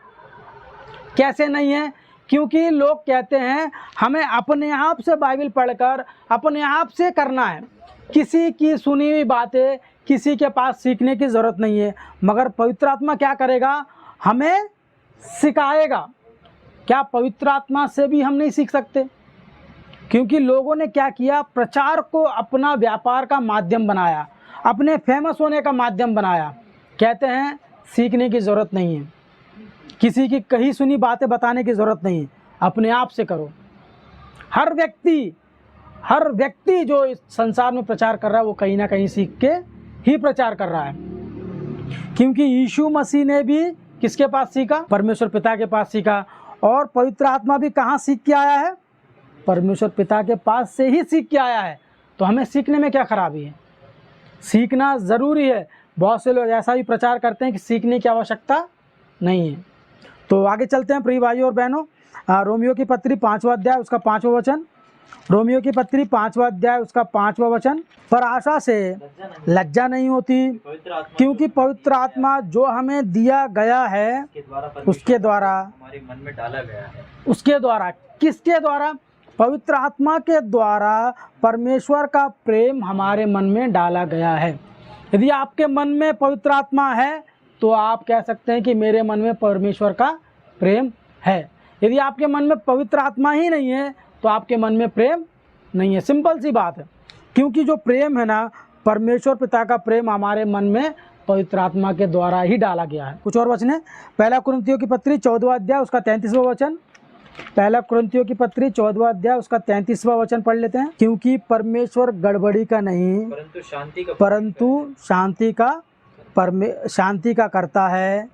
कैसे नहीं है? क्योंकि लोग कहते हैं हमें अपने आप से बाइबल पढ़कर अपने आप से करना है, किसी की सुनी हुई बातें किसी के पास सीखने की ज़रूरत नहीं है। मगर पवित्र आत्मा क्या करेगा, हमें सिखाएगा। क्या पवित्र आत्मा से भी हम नहीं सीख सकते? क्योंकि लोगों ने क्या किया, प्रचार को अपना व्यापार का माध्यम बनाया, अपने फेमस होने का माध्यम बनाया। कहते हैं सीखने की ज़रूरत नहीं है, किसी की कही सुनी बातें बताने की ज़रूरत नहीं है, अपने आप से करो। हर व्यक्ति जो इस संसार में प्रचार कर रहा है वो कहीं ना कहीं सीख के ही प्रचार कर रहा है। क्योंकि यीशु मसीह ने भी किसके पास सीखा, परमेश्वर पिता के पास सीखा। और पवित्र आत्मा भी कहाँ सीख के आया है, परमेश्वर पिता के पास से ही सीख के आया है। तो हमें सीखने में क्या खराबी है, सीखना ज़रूरी है। बहुत से लोग ऐसा भी प्रचार करते हैं कि सीखने की आवश्यकता नहीं है। तो आगे चलते हैं प्रिय भाइयों और बहनों, रोमियो की पत्री 5वां अध्याय उसका 5वां वचन। रोमियो की पत्री 5वां अध्याय उसका 5वां वचन। पर आशा से लज्जा नहीं होती, क्योंकि पवित्र आत्मा जो हमें दिया गया है उसके द्वारा हमारे मन में डाला गया है। उसके द्वारा, किसके द्वारा, पवित्र आत्मा के द्वारा परमेश्वर का प्रेम हमारे मन में डाला गया है। यदि आपके मन में पवित्र आत्मा है तो आप कह सकते हैं कि मेरे मन में परमेश्वर का प्रेम है। यदि आपके मन में पवित्र आत्मा ही नहीं है तो आपके मन में प्रेम नहीं है। सिंपल सी बात है। क्योंकि जो प्रेम है ना, परमेश्वर पिता का प्रेम हमारे मन में पवित्र आत्मा के द्वारा ही डाला गया है। कुछ और वचन है, पहला कुरिन्थियों की पत्री 14वां अध्याय उसका 33वां वचन। पहला कुरिन्थियों की पत्री 14वां अध्याय उसका 33वां वचन पढ़ लेते हैं। क्योंकि परमेश्वर गड़बड़ी का नहीं परंतु शांति का करता है,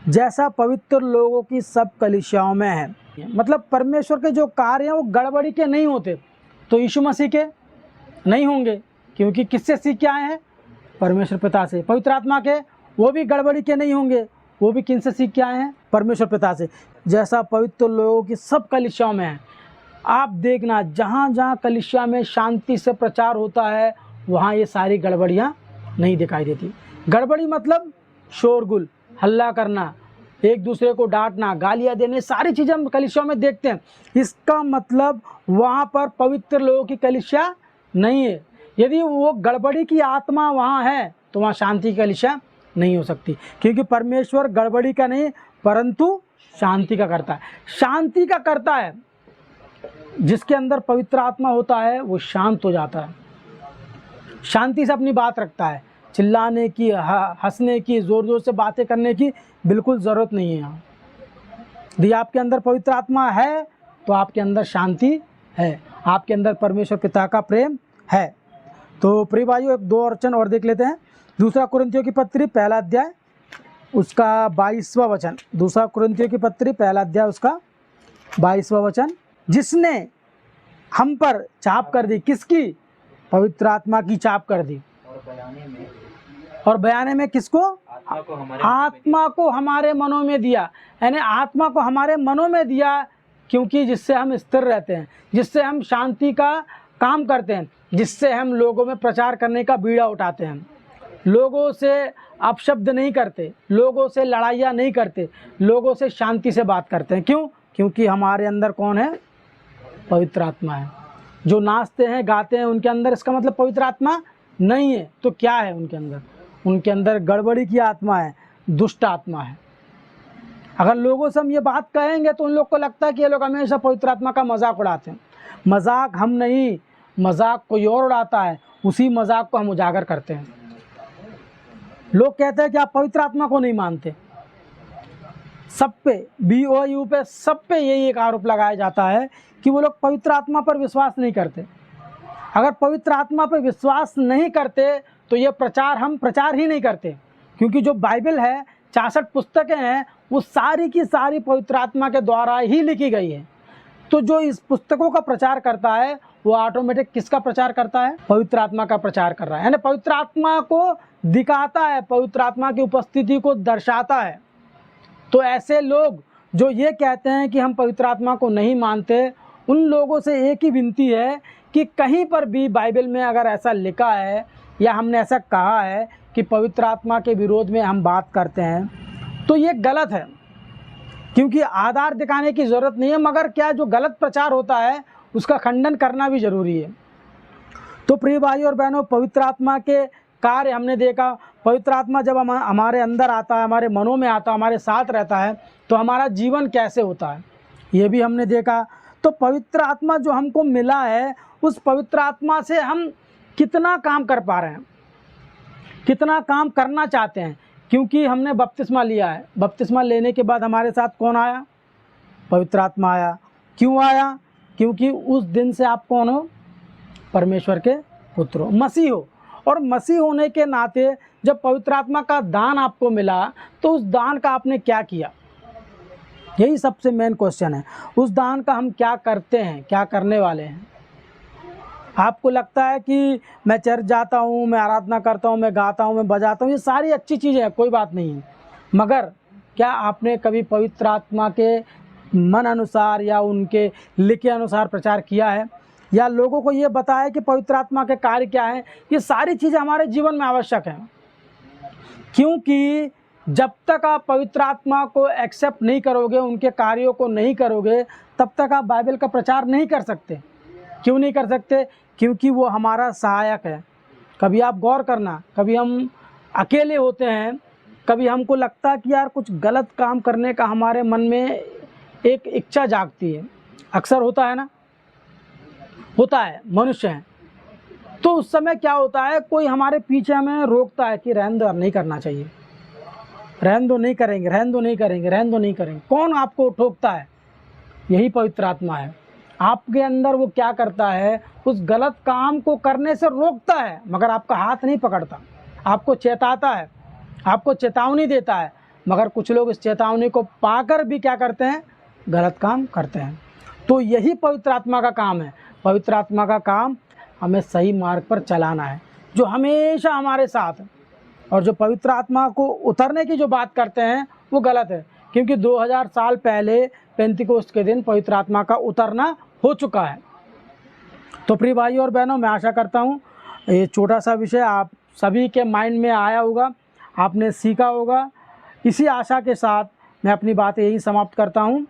जैसा पवित्र लोगों की सब कलीसियाओं में है। मतलब परमेश्वर के जो कार्य हैं वो गड़बड़ी के नहीं होते, तो यीशु मसीह के नहीं होंगे। क्योंकि किससे सीख के आए हैं, परमेश्वर पिता से। पवित्र आत्मा के वो भी गड़बड़ी के नहीं होंगे, वो भी किन से सीख के आए हैं, परमेश्वर पिता से। जैसा पवित्र लोगों की सब कलीसियाओं में है। आप देखना, जहाँ जहाँ कलीसिया में शांति से प्रचार होता है वहाँ ये सारी गड़बड़ियाँ नहीं दिखाई देती। गड़बड़ी मतलब शोरगुल, हल्ला करना, एक दूसरे को डांटना, गालियाँ देने, सारी चीज़ें हम कलीसिया में देखते हैं। इसका मतलब वहाँ पर पवित्र लोगों की कलीसिया नहीं है। यदि वो गड़बड़ी की आत्मा वहाँ है तो वहाँ शांति की कलीसिया नहीं हो सकती। क्योंकि परमेश्वर गड़बड़ी का नहीं परंतु शांति का करता है। शांति का करता है, जिसके अंदर पवित्र आत्मा होता है वो शांत हो जाता है, शांति से अपनी बात रखता है। चिल्लाने की, हंसने की, ज़ोर ज़ोर से बातें करने की बिल्कुल ज़रूरत नहीं है। यहाँ यदि आपके अंदर पवित्र आत्मा है तो आपके अंदर शांति है, आपके अंदर परमेश्वर पिता का प्रेम है। तो प्रिय भाइयों, एक दो वचन और देख लेते हैं। दूसरा कुरिन्थियों की पत्री पहला अध्याय उसका 22वां वचन। दूसरा कुरिन्थियों की पत्री पहला अध्याय उसका 22वां वचन। जिसने हम पर छाप कर दी, किसकी, पवित्र आत्मा की छाप कर दी। और बयाने में किसको, आत्मा को हमारे मनों में दिया। यानी आत्मा को हमारे मनों में दिया, क्योंकि जिससे हम स्थिर रहते हैं, जिससे हम शांति का काम करते हैं, जिससे हम लोगों में प्रचार करने का बीड़ा उठाते हैं, लोगों से अपशब्द नहीं करते, लोगों से लड़ाइयाँ नहीं करते, लोगों से शांति से बात करते हैं। क्यों? क्योंकि हमारे अंदर कौन है, पवित्र आत्मा है। जो नाचते हैं गाते हैं उनके अंदर, इसका मतलब पवित्र आत्मा नहीं है। तो क्या है उनके अंदर? उनके अंदर गड़बड़ी की आत्मा है, दुष्ट आत्मा है। अगर लोगों से हम ये बात कहेंगे तो उन लोग को लगता है कि ये लोग हमेशा पवित्र आत्मा का मजाक उड़ाते हैं। मजाक हम नहीं, मजाक कोई और उड़ाता है, उसी मजाक को हम उजागर करते हैं। लोग कहते हैं कि आप पवित्र आत्मा को नहीं मानते। सब पे, BOU पे, सब पे यही एक आरोप लगाया जाता है कि वो लोग पवित्र आत्मा पर विश्वास नहीं करते। अगर पवित्र आत्मा पर विश्वास नहीं करते तो ये हम प्रचार ही नहीं करते, क्योंकि जो बाइबल है 66 पुस्तकें हैं, वो सारी की सारी पवित्र आत्मा के द्वारा ही लिखी गई है। तो जो इस पुस्तकों का प्रचार करता है वो ऑटोमेटिक किसका प्रचार करता है? पवित्र आत्मा का प्रचार कर रहा है, यानी पवित्र आत्मा को दिखाता है, पवित्र आत्मा की उपस्थिति को दर्शाता है। तो ऐसे लोग जो ये कहते हैं कि हम पवित्र आत्मा को नहीं मानते, उन लोगों से एक ही विनती है कि कहीं पर भी बाइबल में अगर ऐसा लिखा है या हमने ऐसा कहा है कि पवित्र आत्मा के विरोध में हम बात करते हैं, तो ये गलत है, क्योंकि आधार दिखाने की ज़रूरत नहीं है, मगर क्या जो गलत प्रचार होता है उसका खंडन करना भी ज़रूरी है। तो प्रिय भाई और बहनों, पवित्र आत्मा के कार्य हमने देखा। पवित्र आत्मा जब हमारे अंदर आता है, हमारे मनों में आता है, हमारे साथ रहता है, तो हमारा जीवन कैसे होता है ये भी हमने देखा। तो पवित्र आत्मा जो हमको मिला है, उस पवित्र आत्मा से हम कितना काम कर पा रहे हैं, कितना काम करना चाहते हैं, क्योंकि हमने बपतिस्मा लिया है। बपतिस्मा लेने के बाद हमारे साथ कौन आया? पवित्र आत्मा आया। क्यों आया? क्योंकि उस दिन से आप कौन हो? परमेश्वर के पुत्र हो, मसीह हो। और मसीह होने के नाते जब पवित्र आत्मा का दान आपको मिला, तो उस दान का आपने क्या किया? यही सबसे मेन क्वेश्चन है। उस दान का हम क्या करते हैं, क्या करने वाले हैं? आपको लगता है कि मैं चर्च जाता हूँ, मैं आराधना करता हूँ, मैं गाता हूँ, मैं बजाता हूँ, ये सारी अच्छी चीज़ें हैं, कोई बात नहीं है, मगर क्या आपने कभी पवित्र आत्मा के मन अनुसार या उनके लिखे अनुसार प्रचार किया है, या लोगों को ये बताया कि पवित्र आत्मा के कार्य क्या हैं? ये सारी चीज़ें हमारे जीवन में आवश्यक हैं, क्योंकि जब तक आप पवित्र आत्मा को एक्सेप्ट नहीं करोगे, उनके कार्यों को नहीं करोगे, तब तक आप बाइबल का प्रचार नहीं कर सकते। क्यों नहीं कर सकते? क्योंकि वो हमारा सहायक है। कभी आप गौर करना, कभी हम अकेले होते हैं, कभी हमको लगता है कि यार कुछ गलत काम करने का हमारे मन में एक इच्छा जागती है। अक्सर होता है ना, होता है, मनुष्य हैं। तो उस समय क्या होता है, कोई हमारे पीछे हमें रोकता है कि रहने दो, नहीं करना चाहिए, रहने दो, नहीं करेंगे, रहने दो, नहीं करेंगे, रहने दो, नहीं करेंगे। कौन आपको ठोकता है? यही पवित्र आत्मा है। आपके अंदर वो क्या करता है, उस गलत काम को करने से रोकता है, मगर आपका हाथ नहीं पकड़ता, आपको चेताता है, आपको चेतावनी देता है, मगर कुछ लोग इस चेतावनी को पाकर भी क्या करते हैं? गलत काम करते हैं। तो यही पवित्र आत्मा का काम है। पवित्र आत्मा का काम हमें सही मार्ग पर चलाना है, जो हमेशा हमारे साथ है। और जो पवित्र आत्मा को उतरने की जो बात करते हैं वो गलत है, क्योंकि 2000 साल पहले पेंतिकोस्त के दिन पवित्र आत्मा का उतरना हो चुका है। तो प्रिय भाई और बहनों, मैं आशा करता हूँ ये छोटा सा विषय आप सभी के माइंड में आया होगा, आपने सीखा होगा। इसी आशा के साथ मैं अपनी बातें यही समाप्त करता हूँ।